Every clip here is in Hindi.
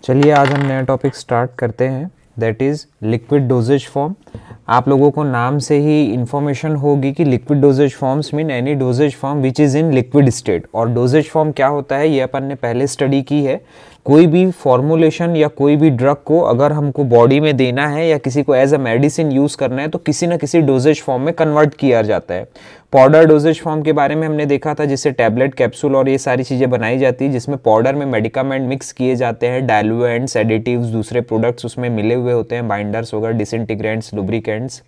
चलिए आज हम नया टॉपिक स्टार्ट करते हैं, that is liquid doses form. आप लोगों को नाम से ही इंफॉर्मेशन होगी कि liquid dosage forms mean any dosage form which is in liquid state. और डोजेज फॉर्म क्या होता है ये अपन ने पहले स्टडी की है। कोई भी फॉर्मुलेशन या कोई भी ड्रग को अगर हमको बॉडी में देना है या किसी को एज अ मेडिसिन यूज़ करना है तो किसी न किसी डोजेज फॉर्म में कन्वर्ट किया जाता है। पाउडर डोजेज फॉर्म के बारे में हमने देखा था, जिससे टैबलेट, कैप्सूल और ये सारी चीज़ें बनाई जाती है, जिसमें पाउडर में मेडिकामेंट मिक्स किए जाते हैं, डाइल्यूएंट्स, एडिटिव्स, दूसरे प्रोडक्ट्स उसमें मिले हुए होते हैं, बाइंडर्स वगैरह, डिसइंटीग्रेंट्स, लुब्रिकेंट्स।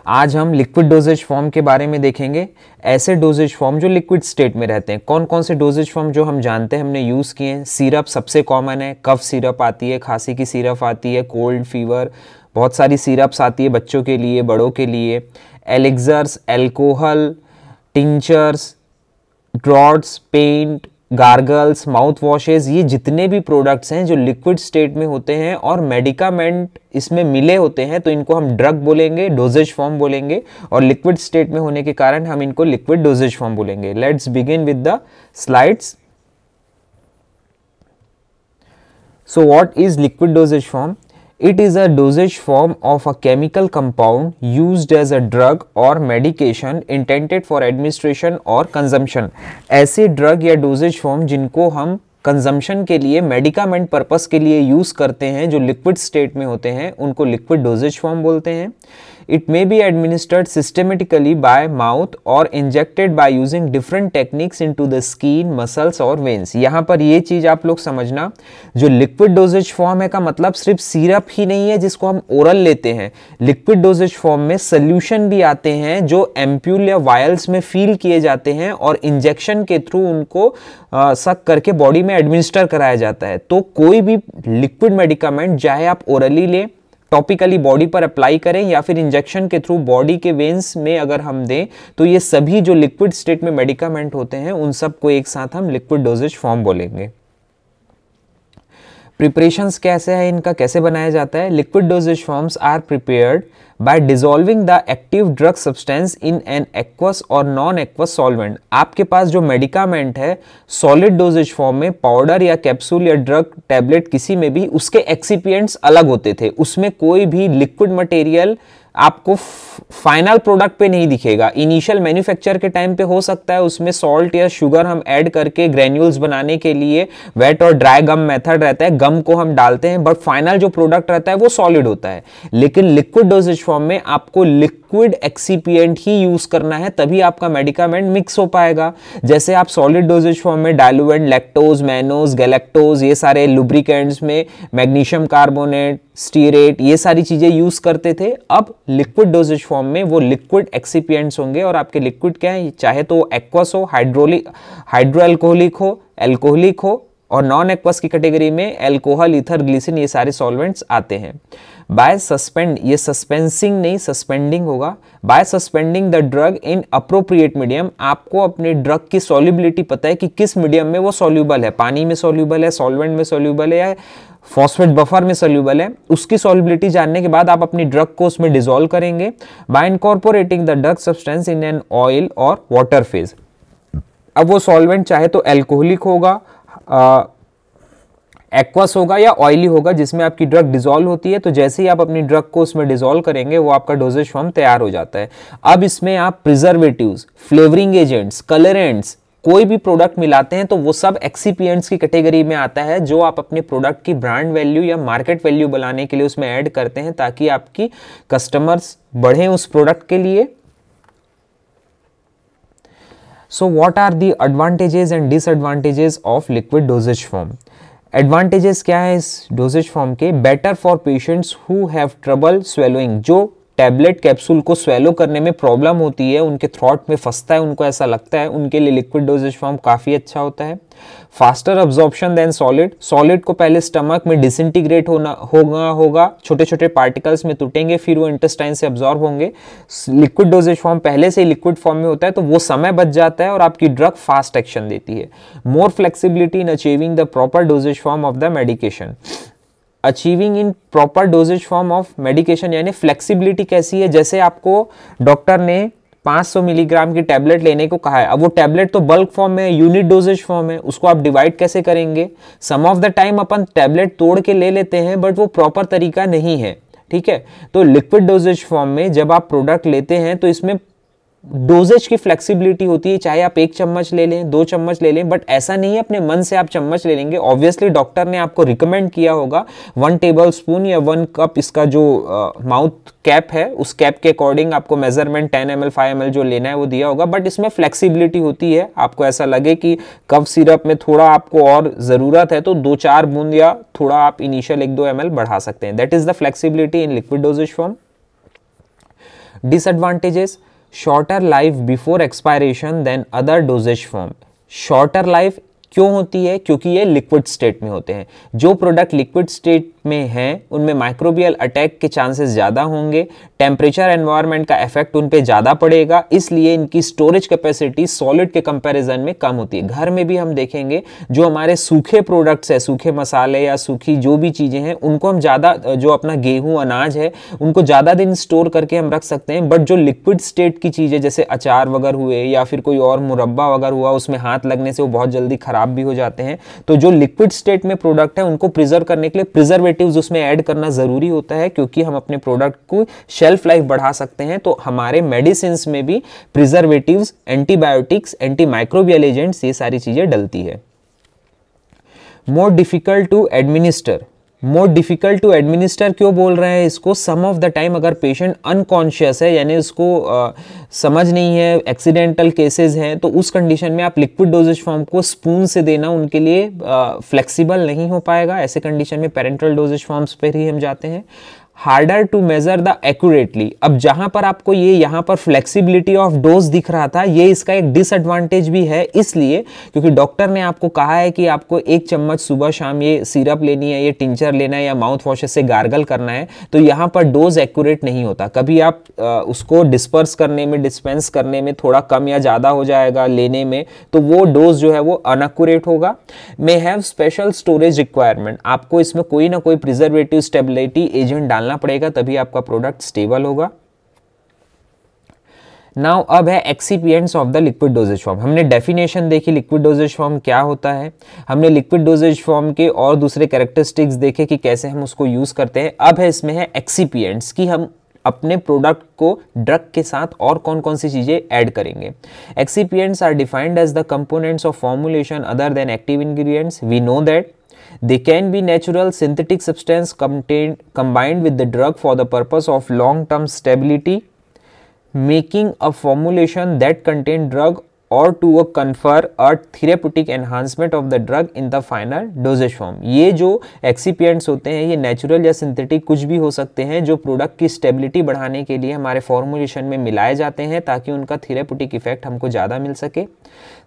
आज हम लिक्विड डोजेज फॉर्म के बारे में देखेंगे, ऐसे डोजेज फॉर्म जो लिक्विड स्टेट में रहते हैं। कौन कौन से डोजेज फॉर्म जो हम जानते हैं, हमने यूज़ किए हैं। सिरप सबसे कॉमन है, कफ सिरप आती है, खांसी की सिरप आती है, कोल्ड फीवर, बहुत सारी सिरप्स आती है बच्चों के लिए, बड़ों के लिए। Elixirs, alcohol, tinctures, draughts, paint, gargles, mouth washes, ये जितने भी प्रोडक्ट्स हैं जो लिक्विड स्टेट में होते हैं और मेडिकामेंट इसमें मिले होते हैं तो इनको हम ड्रग बोलेंगे, डोजेज फॉर्म बोलेंगे, और लिक्विड स्टेट में होने के कारण हम इनको लिक्विड डोजेज फॉर्म बोलेंगे। Let's begin with the slides. So what is liquid dosage form? It is a dosage form of a chemical compound used as a drug or medication intended for administration or consumption. ऐसे ड्रग या डोजेज फॉर्म जिनको हम कंजम्पशन के लिए, मेडिकामेंट पर्पस के लिए यूज़ करते हैं, जो लिक्विड स्टेट में होते हैं, उनको लिक्विड डोजेज फॉर्म बोलते हैं। It may be administered systematically by mouth or injected by using different techniques into the skin, muscles और veins। यहाँ पर ये चीज़ आप लोग समझना, जो लिक्विड डोजेज फॉर्म है का मतलब सिर्फ सिरप ही नहीं है जिसको हम ओरल लेते हैं। लिक्विड डोजेज फॉर्म में सोल्यूशन भी आते हैं जो एम्प्यूल या वायल्स में फील किए जाते हैं और इंजेक्शन के थ्रू उनको सक करके बॉडी में एडमिनिस्टर कराया जाता है। तो कोई भी लिक्विड मेडिकामेंट चाहे आप ओरली लें, टॉपिकली बॉडी पर अप्लाई करें या फिर इंजेक्शन के थ्रू बॉडी के वेन्स में अगर हम दें, तो ये सभी जो लिक्विड स्टेट में मेडिकामेंट होते हैं उन सब को एक साथ हम लिक्विड डोजेज फॉर्म बोलेंगे। प्रिपरेशंस कैसे है इनका, कैसे बनाया जाता है? Liquid dosage forms are prepared by dissolving the active drug substance in an aqueous और नॉन एक्वस सॉल्वेंट। आपके पास जो मेडिकामेंट है सॉलिड डोजेज फॉर्म में, पाउडर या कैप्सूल या ड्रग, टैबलेट, किसी में भी उसके एक्सिपिएंट्स अलग होते थे। उसमें कोई भी लिक्विड मटेरियल आपको फाइनल प्रोडक्ट पे नहीं दिखेगा। इनिशियल मैन्युफैक्चर के टाइम पे हो सकता है उसमें सॉल्ट या शुगर हम ऐड करके ग्रेन्यूल्स बनाने के लिए वेट और ड्राई गम मेथड रहता है, गम को हम डालते हैं, बट फाइनल जो प्रोडक्ट रहता है वो सॉलिड होता है। लेकिन लिक्विड डोजेज फॉर्म में आपको लिक्विड एक्सिपिएंट ही यूज करना है, तभी आपका मेडिकामेंट मिक्स हो पाएगा। जैसे आप सॉलिड डोजेज फॉर्म में डाइल्यूएंट, लैक्टोज, मैनोज, गैलेक्टोज, ये सारे लुब्रिकेंट्स में मैग्नीशियम कार्बोनेट, स्टीरेट, ये सारी चीजें यूज करते थे। अब लिक्विड डोजेज फॉर्म में वो लिक्विड एक्सिपिएंट्स होंगे और आपके लिक्विड क्या है, चाहे तो एक्वस हो, हाइड्रो अल्कोहलिक हो, एल्कोहलिक हो, और नॉन एक्वस की कैटेगरी में एल्कोहल, ईथर, ग्लिसरीन, ये सारे सॉल्वेंट्स आते हैं। बाय सस्पेंड, ये सस्पेंसिंग नहीं सस्पेंडिंग होगा। By suspending the drug in appropriate medium, आपको अपने ड्रग की सॉल्युबिलिटी पता है कि किस मीडियम में वो सॉल्युबल है, पानी में सॉल्युबल है, सॉल्वेंट में सॉल्युबल है या फॉस्फेट बफर में सॉल्युबल है। उसकी सॉल्युबिलिटी जानने के बाद आप अपनी ड्रग को उसमें डिसॉल्व करेंगे bye incorporating the drug substance in an oil और वाटर फेज। अब वो सॉल्वेंट चाहे तो एल्कोहलिक होगा, एक्वस होगा या ऑयली होगा, जिसमें आपकी ड्रग डिसॉल्व होती है। तो जैसे ही आप अपनी ड्रग को उसमें डिसॉल्व करेंगे वो आपका डोजेज फॉर्म तैयार हो जाता है। अब इसमें आप प्रिजर्वेटिव्स, फ्लेवरिंग एजेंट्स, कलरेंट्स, कोई भी प्रोडक्ट मिलाते हैं तो वो सब एक्सिपिएंट्स की कैटेगरी में आता है, जो आप अपने प्रोडक्ट की ब्रांड वैल्यू या मार्केट वैल्यू बनाने के लिए उसमें ऐड करते हैं ताकि आपकी कस्टमर्स बढ़े उस प्रोडक्ट के लिए। So what are the advantages and disadvantages of liquid dosage form? Advantages क्या है इस डोजेज फॉर्म के? Better for patients who have trouble swallowing, जो टैबलेट कैप्सूल को स्वेलो करने में प्रॉब्लम होती है, उनके थ्रॉट में फंसता है, उनको ऐसा लगता है, उनके लिए लिक्विड डोजेज फॉर्म काफ़ी अच्छा होता है। Faster absorption than solid, solid को पहले स्टमक में डिसइंटीग्रेट होगा, छोटे छोटे पार्टिकल्स में टूटेंगे, फिर वो इंटेस्टाइन से अब्जॉर्ब होंगे। लिक्विड डोजेज फॉर्म पहले से ही लिक्विड फॉर्म में होता है तो वो समय बच जाता है और आपकी ड्रग फास्ट एक्शन देती है। मोर flexibility in achieving the proper doses form of the medication, achieving in proper doses form of medication, यानी फ्लेक्सिबिलिटी कैसी है, जैसे आपको डॉक्टर ने 500 मिलीग्राम की टैबलेट लेने को कहा है। अब वो टैबलेट तो बल्क फॉर्म में है, यूनिट डोजेज फॉर्म है, उसको आप डिवाइड कैसे करेंगे? सम ऑफ द टाइम अपन टैबलेट तोड़ के ले लेते हैं, बट वो प्रॉपर तरीका नहीं है, ठीक है। तो लिक्विड डोजेज फॉर्म में जब आप प्रोडक्ट लेते हैं तो इसमें डोजेज की फ्लेक्सिबिलिटी होती है, चाहे आप 1 चम्मच ले लें, 2 चम्मच ले लें, बट ऐसा नहीं है अपने मन से आप चम्मच ले लेंगे। ऑब्वियसली डॉक्टर ने आपको रिकमेंड किया होगा 1 टेबल स्पून या 1 कप इसका जो माउथ कैप है, उस कैप के अकॉर्डिंग आपको मेजरमेंट 10 ml 5 ml जो लेना है वो दिया होगा, बट इसमें फ्लेक्सिबिलिटी होती है। आपको ऐसा लगे कि कफ सिरप में थोड़ा आपको और ज़रूरत है तो 2-4 बूंद या थोड़ा आप इनिशियल 1-2 ml बढ़ा सकते हैं। That is the flexibility in liquid doses form. Disadvantages: shorter life before expiration than other dosage form. Shorter life क्यों होती है? क्योंकि ये लिक्विड स्टेट में होते हैं। जो प्रोडक्ट लिक्विड स्टेट में हैं उनमें माइक्रोबियल अटैक के चांसेस ज़्यादा होंगे, टेम्परेचर एनवायरनमेंट का इफेक्ट उन पे ज़्यादा पड़ेगा, इसलिए इनकी स्टोरेज कैपेसिटी सॉलिड के कंपैरिजन में कम होती है। घर में भी हम देखेंगे जो हमारे सूखे प्रोडक्ट्स है, सूखे मसाले या सूखी जो भी चीज़ें हैं, उनको हम ज़्यादा, जो अपना गेहूँ अनाज है उनको ज़्यादा दिन स्टोर करके हम रख सकते हैं, बट जो लिक्विड स्टेट की चीज़ें जैसे अचार वगैरह हुए या फिर कोई और मुरब्बा वगैरह हुआ, उसमें हाथ लगने से वो बहुत जल्दी खराब भी हो जाते हैं। तो जो लिक्विड स्टेट में प्रोडक्ट है उनको प्रिजर्व करने के लिए प्रिजर्वेटिव्स उसमें ऐड करना जरूरी होता है, क्योंकि हम अपने प्रोडक्ट को शेल्फ लाइफ बढ़ा सकते हैं। तो हमारे मेडिसिन में भी preservatives, antibiotics, anti microbial agents, ये सारी चीजें डलती है। More difficult to administer. More difficult to administer क्यों बोल रहे हैं इसको? सम ऑफ द टाइम अगर पेशेंट अनकॉन्शियस है, यानी उसको समझ नहीं है, एक्सीडेंटल केसेस हैं, तो उस कंडीशन में आप लिक्विड डोजेज फॉर्म को स्पून से देना उनके लिए फ्लेक्सिबल नहीं हो पाएगा। ऐसे कंडीशन में पेरेंटल डोजेज फॉर्म्स पर ही हम जाते हैं। Harder to measure the accurately. अब जहां पर आपको ये यहाँ पर फ्लेक्सिबिलिटी ऑफ डोज दिख रहा था, ये इसका एक डिसएडवांटेज भी है, इसलिए क्योंकि डॉक्टर ने आपको कहा है कि आपको 1 चम्मच सुबह शाम ये सिरप लेनी है, ये टिंचर लेना है या माउथ वॉश से गार्गल करना है, तो यहाँ पर डोज एक्यूरेट नहीं होता। कभी आप उसको डिस्पर्स करने में, डिस्पेंस करने में थोड़ा कम या ज़्यादा हो जाएगा लेने में, तो वो डोज जो है वो अनएक्यूरेट होगा। May have special storage requirement. आपको इसमें कोई ना कोई प्रिजर्वेटिव स्टेबिलिटी एजेंट डालना पड़ेगा, तभी आपका प्रोडक्ट स्टेबल होगा। नाउ अब है excipients of the liquid doses form. हमने डेफिनेशन देखी लिक्विड डोजेज फॉर्म क्या होता है, हमने लिक्विड डोजेज फॉर्म के और दूसरे कैरेक्टरिस्टिक्स देखे कि कैसे हम उसको यूज करते हैं। अब है इसमें है एक्सिपिएंट्स कि हम अपने प्रोडक्ट को ड्रग के साथ और कौन कौन सी चीजें ऐड करेंगे। Excipients are defined as the components of formulation other than active ingredients. We know that they can be natural synthetic substance combined with the drug for the purpose of long term stability, making a formulation that contain drug or to confer a therapeutic enhancement of the drug in the final dosage form। ये जो एक्सिपिएंट्स होते हैं ये नेचुरल या सिंथेटिक कुछ भी हो सकते हैं, जो प्रोडक्ट की स्टेबिलिटी बढ़ाने के लिए हमारे फॉर्मुलेशन में मिलाए जाते हैं ताकि उनका थेरेप्यूटिक इफेक्ट हमको ज़्यादा मिल सके।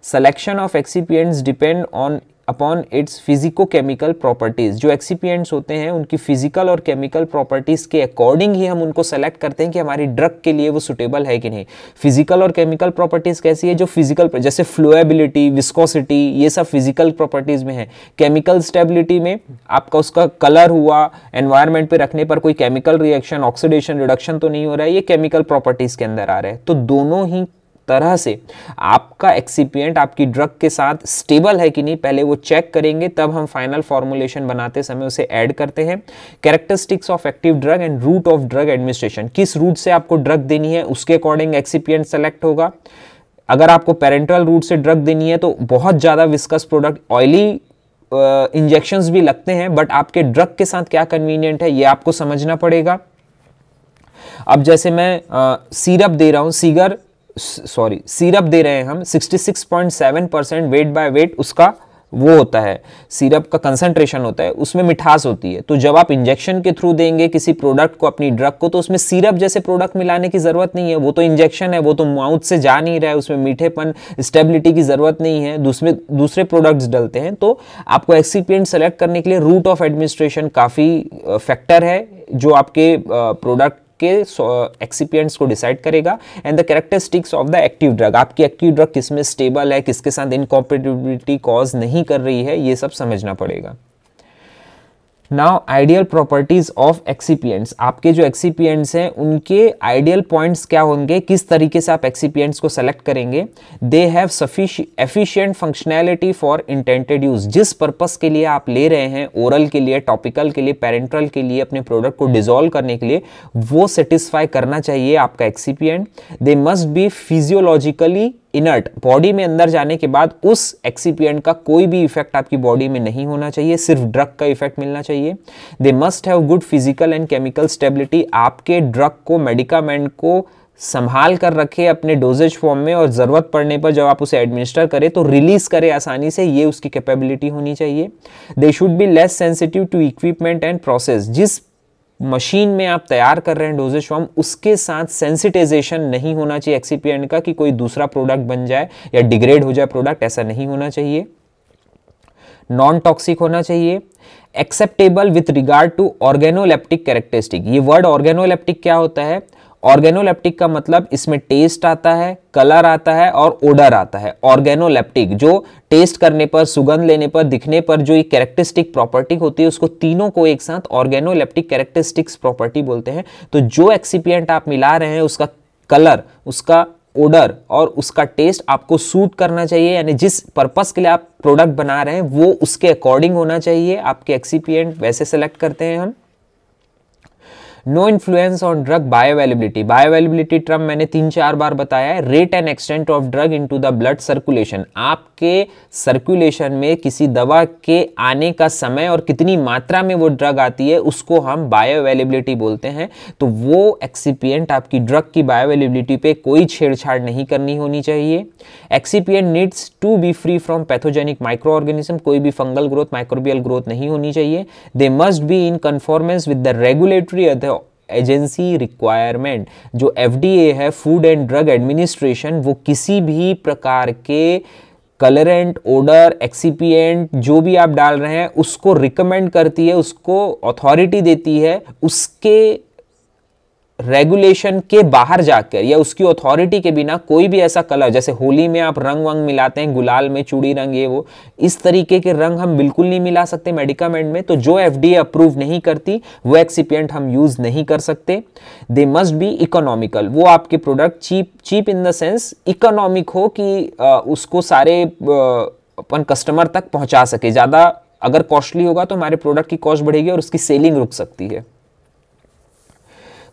Selection of excipients depend on upon its physico-chemical properties. जो एक्सिपिएंट्स होते हैं उनकी फिजिकल और केमिकल प्रॉपर्टीज के अकॉर्डिंग ही हम उनको सेलेक्ट करते हैं कि हमारी ड्रग के लिए वो सुटेबल है कि नहीं। फिजिकल और केमिकल प्रॉपर्टीज कैसी है? जो फिजिकल जैसे फ्लोएबिलिटी, विस्कोसिटी, ये सब फिजिकल प्रॉपर्टीज में है। केमिकल स्टेबिलिटी में आपका उसका कलर हुआ, एनवायरनमेंट पे रखने पर कोई केमिकल रिएक्शन, ऑक्सीडेशन, रिडक्शन तो नहीं हो रहा है, ये केमिकल प्रॉपर्टीज के अंदर आ रहे हैं। तो दोनों ही तरह से आपका एक्सिपिएंट आपकी ड्रग के साथ स्टेबल है कि नहीं पहले वो चेक करेंगे, तब हम फाइनल फॉर्मुलेशन बनाते समय उसे ऐड करते हैं। Characteristics of active drug and route of drug administration. किस रूट से आपको ड्रग देनी है उसके अकॉर्डिंग एक्सिपिएंट सेलेक्ट होगा। अगर आपको पेरेंटल रूट से ड्रग देनी है तो बहुत ज़्यादा विस्कस प्रोडक्ट, ऑयली इंजेक्शंस भी लगते हैं, बट आपके ड्रग के साथ क्या कन्वीनियंट है ये आपको समझना पड़ेगा। अब जैसे मैं सिरप दे रहा हूँ, सिरप दे रहे हैं हम 66.7% वेट बाय वेट उसका वो होता है, सिरप का कंसंट्रेशन होता है, उसमें मिठास होती है। तो जब आप इंजेक्शन के थ्रू देंगे किसी प्रोडक्ट को, अपनी ड्रग को, तो उसमें सिरप जैसे प्रोडक्ट मिलाने की जरूरत नहीं है। वो तो इंजेक्शन है, वो तो माउथ से जा नहीं रहा है, उसमें मीठेपन, स्टेबिलिटी की जरूरत नहीं है, दूसरे प्रोडक्ट्स डलते हैं। तो आपको एक्सिपिएंट सेलेक्ट करने के लिए रूट ऑफ एडमिनिस्ट्रेशन काफ़ी फैक्टर है जो आपके प्रोडक्ट के एक्सिपिएंट्स को डिसाइड करेगा। And the characteristics of the active drug, आपकी एक्टिव ड्रग किसमें स्टेबल है, किसके साथ इनकॉम्पेटिबिलिटी कॉज नहीं कर रही है, ये सब समझना पड़ेगा। Now ideal properties of excipients, आपके जो एक्सिपिएंट्स हैं उनके आइडियल पॉइंट्स क्या होंगे, किस तरीके से आप एक्सिपिएंट्स को सेलेक्ट करेंगे। They have efficient functionality for intended use, जिस पर्पस के लिए आप ले रहे हैं, ओरल के लिए, टॉपिकल के लिए, पेरेंट्रल के लिए, अपने प्रोडक्ट को डिसॉल्व करने के लिए, वो सेटिस्फाई करना चाहिए आपका एक्सिपिएंट। दे must B physiologically inert, body में अंदर जाने के बाद उस एक्सिपिएंट का कोई भी इफेक्ट आपकी बॉडी में नहीं होना चाहिए, सिर्फ ड्रग का इफेक्ट मिलना चाहिए। They must have good physical and chemical stability, आपके ड्रग को, मेडिकामेंट को संभाल कर रखे अपने डोजेज फॉर्म में, और जरूरत पड़ने पर जब आप उसे एडमिनिस्टर करें तो रिलीज करे आसानी से, ये उसकी कैपेबिलिटी होनी चाहिए। They should be less sensitive to equipment and process, जिस मशीन में आप तैयार कर रहे हैं डोजेज फॉर्म, उसके साथ सेंसिटाइजेशन नहीं होना चाहिए एक्सिपिएंट का, कि कोई दूसरा प्रोडक्ट बन जाए या डिग्रेड हो जाए प्रोडक्ट, ऐसा नहीं होना चाहिए। नॉन टॉक्सिक होना चाहिए। Acceptable with regard to organoleptic characteristic, ये वर्ड ऑर्गेनोलेप्टिक क्या होता है, ऑर्गेनोलेप्टिक का मतलब इसमें टेस्ट आता है, कलर आता है और ओडर आता है। ऑर्गेनोलेप्टिक जो टेस्ट करने पर, सुगंध लेने पर, दिखने पर जो एक कैरेक्टरिस्टिक प्रॉपर्टी होती है, उसको तीनों को एक साथ ऑर्गेनोलेप्टिक कैरेक्टरिस्टिक्स प्रॉपर्टी बोलते हैं। तो जो एक्सिपिएंट आप मिला रहे हैं उसका कलर, उसका ओडर और उसका टेस्ट आपको सूट करना चाहिए, यानी जिस पर्पस के लिए आप प्रोडक्ट बना रहे हैं वो उसके अकॉर्डिंग होना चाहिए। आपके एक्सिपिएंट वैसे सेलेक्ट करते हैं हम। No influence on drug bioavailability, bioavailability term मैंने 3-4 बार बताया है। Rate and extent of drug into the blood circulation, आपके सर्कुलेशन में किसी दवा के आने का समय और कितनी मात्रा में वो ड्रग आती है, उसको हम बायोअवेलेबिलिटी बोलते हैं। तो वो एक्सिपिएंट आपकी ड्रग की बायोअवेलेबिलिटी पे कोई छेड़छाड़ नहीं करनी होनी चाहिए। Excipient needs to be free from pathogenic micro organism, कोई भी फंगल ग्रोथ, माइक्रोबियल ग्रोथ नहीं होनी चाहिए। They must be in conformance with the regulatory agency requirement, जो FDA है, फूड एंड ड्रग एडमिनिस्ट्रेशन, वो किसी भी प्रकार के कलरेंट, ओडर, एक्सिपिएंट जो भी आप डाल रहे हैं उसको रिकमेंड करती है, उसको अथॉरिटी देती है, उसके रेगुलेशन के बाहर जाकर या उसकी अथॉरिटी के बिना कोई भी ऐसा कलर, जैसे होली में आप रंग वंग मिलाते हैं, गुलाल में चूड़ी रंग, ये वो, इस तरीके के रंग हम बिल्कुल नहीं मिला सकते मेडिकामेंट में। तो जो FDA अप्रूव नहीं करती वो एक्सिपिएंट हम यूज नहीं कर सकते। दे मस्ट बी इकोनॉमिकल, वो आपके product cheap in the sense economic हो कि उसको सारे अपन कस्टमर तक पहुंचा सके। ज्यादा अगर कॉस्टली होगा तो हमारे प्रोडक्ट की कॉस्ट बढ़ेगी और उसकी सेलिंग रुक सकती है।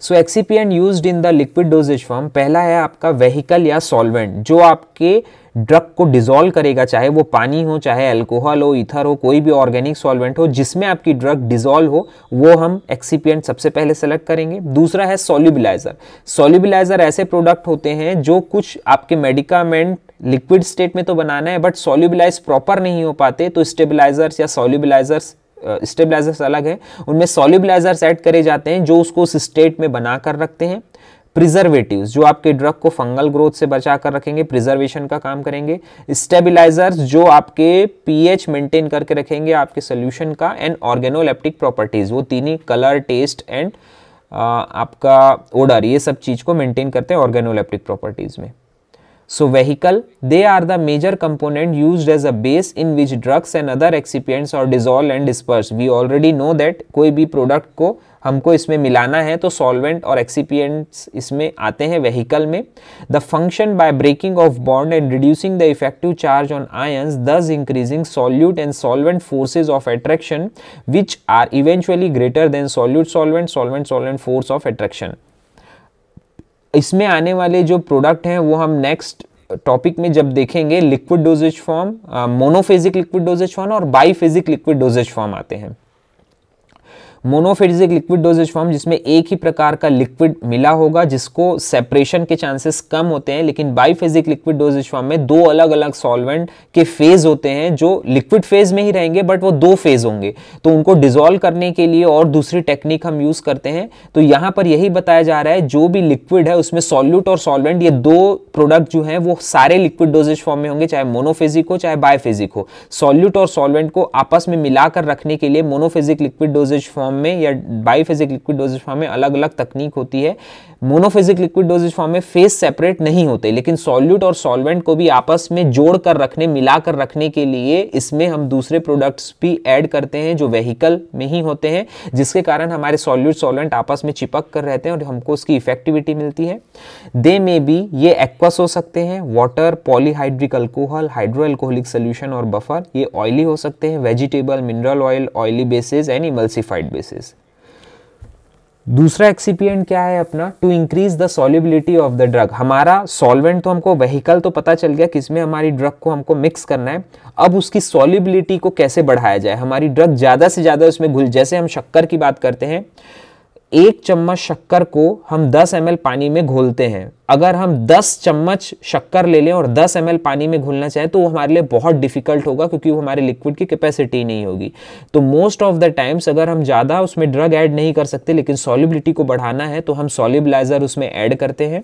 So excipient used in the liquid doses form, पहला है आपका वेहिकल या सॉल्वेंट, जो आपके ड्रग को डिसॉल्व करेगा, चाहे वो पानी हो, चाहे अल्कोहल हो, ईथर हो, कोई भी ऑर्गेनिक सॉल्वेंट हो जिसमें आपकी ड्रग डिसॉल्व हो, वो हम एक्सिपिएंट सबसे पहले सेलेक्ट करेंगे। दूसरा है सॉल्युबलाइजर। सॉल्युबलाइजर ऐसे प्रोडक्ट होते हैं जो कुछ आपके मेडिकामेंट लिक्विड स्टेट में तो बनाना है बट सॉल्युबलाइज प्रॉपर नहीं हो पाते, तो स्टेबलाइजर्स या सॉल्युबलाइजर्स, स्टेबलाइजर्स अलग है, उनमें सॉल्युबलाइजर्स ऐड करे जाते हैं जो उसको उस स्टेट में बनाकर रखते हैं। प्रिजर्वेटिव्स जो आपके ड्रग को फंगल ग्रोथ से बचा कर रखेंगे, प्रिजर्वेशन का काम करेंगे। स्टेबिलाइजर्स जो आपके पीएच मेंटेन करके रखेंगे आपके सोल्यूशन का। एंड ऑर्गेनोलेप्टिक प्रॉपर्टीज, वो तीनों कलर, टेस्ट एंड आपका ओडर, ये सब चीज को मेंटेन करते हैं ऑर्गेनोलेप्टिक प्रॉपर्टीज में। So vehicle, they are the major component used as a base in which drugs and other excipients are dissolved and dispersed. We already know that कोई भी प्रोडक्ट को हमको इसमें मिलाना है तो सॉल्वेंट और एक्सिपिएंट्स इसमें आते हैं व्हीकल में। The function by breaking of bond and reducing the effective charge on ions, thus increasing solute and solvent forces of attraction which are eventually greater than solute-solvent force of attraction. इसमें आने वाले जो प्रोडक्ट हैं वो हम नेक्स्ट टॉपिक में जब देखेंगे, liquid doses form, monophasic liquid doses form और बाईफेजिक लिक्विड डोजेज फॉर्म आते हैं। मोनोफेजिक लिक्विड डोजेज फॉर्म जिसमें एक ही प्रकार का लिक्विड मिला होगा जिसको सेपरेशन के चांसेस कम होते हैं, लेकिन बाईफेजिक लिक्विड डोजेज फॉर्म में दो अलग अलग सॉल्वेंट के फेज होते हैं जो लिक्विड फेज में ही रहेंगे बट वो दो फेज होंगे, तो उनको डिसॉल्व करने के लिए और दूसरी टेक्निक हम यूज करते हैं। तो यहाँ पर यही बताया जा रहा है जो भी लिक्विड है उसमें सॉल्यूट और सॉल्वेंट, ये दो प्रोडक्ट जो है वो सारे लिक्विड डोजेज फॉर्म में होंगे, चाहे मोनोफेजिक हो चाहे बाईफेजिक हो। सॉल्यूट और सॉल्वेंट को आपस में मिलाकर रखने के लिए monophasic liquid doses form form में या बाईफेजिक लिक्विड डोजेज फॉर्म में अलग अलग तकनीक होती है। मोनोफेजिक लिक्विड डोजेज फॉर्म में फेज सेपरेट नहीं होते, लेकिन सॉल्यूट और सॉल्वेंट को भी आपस में जोड़ कर रखने, मिला कर रखने के लिए इसमें हम दूसरे प्रोडक्ट्स भी ऐड करते हैं जो वेहिकल में ही होते हैं, जिसके कारण हमारे सॉल्यूट सॉल्वेंट आपस में चिपक कर रहते हैं और हमको उसकी इफेक्टिविटी मिलती है। दे में भी ये एक्वस हो सकते हैं, water, polyhydric alcohol, hydro alcoholic solution और बफर। ये ऑयली हो सकते हैं, vegetable, mineral oil, oily bases and emulsified bases. दूसरा एक्सिपिएंट क्या है अपना, to increase the solubility of the drug. हमारा सॉल्वेंट तो हमको, वेहिकल तो पता चल गया किसमें हमारी ड्रग को हमको मिक्स करना है, अब उसकी सॉल्युबिलिटी को कैसे बढ़ाया जाए, हमारी ड्रग ज्यादा से ज्यादा उसमें घुल। जैसे हम शक्कर की बात करते हैं, 1 चम्मच शक्कर को हम 10 ml पानी में घोलते हैं। अगर हम 10 चम्मच शक्कर ले लें और 10 ml पानी में घोलना चाहें तो वो हमारे लिए बहुत डिफिकल्ट होगा, क्योंकि वो हमारे लिक्विड की कैपेसिटी नहीं होगी। तो मोस्ट ऑफ द टाइम्स अगर हम ज़्यादा उसमें ड्रग ऐड नहीं कर सकते लेकिन सॉल्युबिलिटी को बढ़ाना है तो हम सॉल्युबलाइजर उसमें ऐड करते हैं।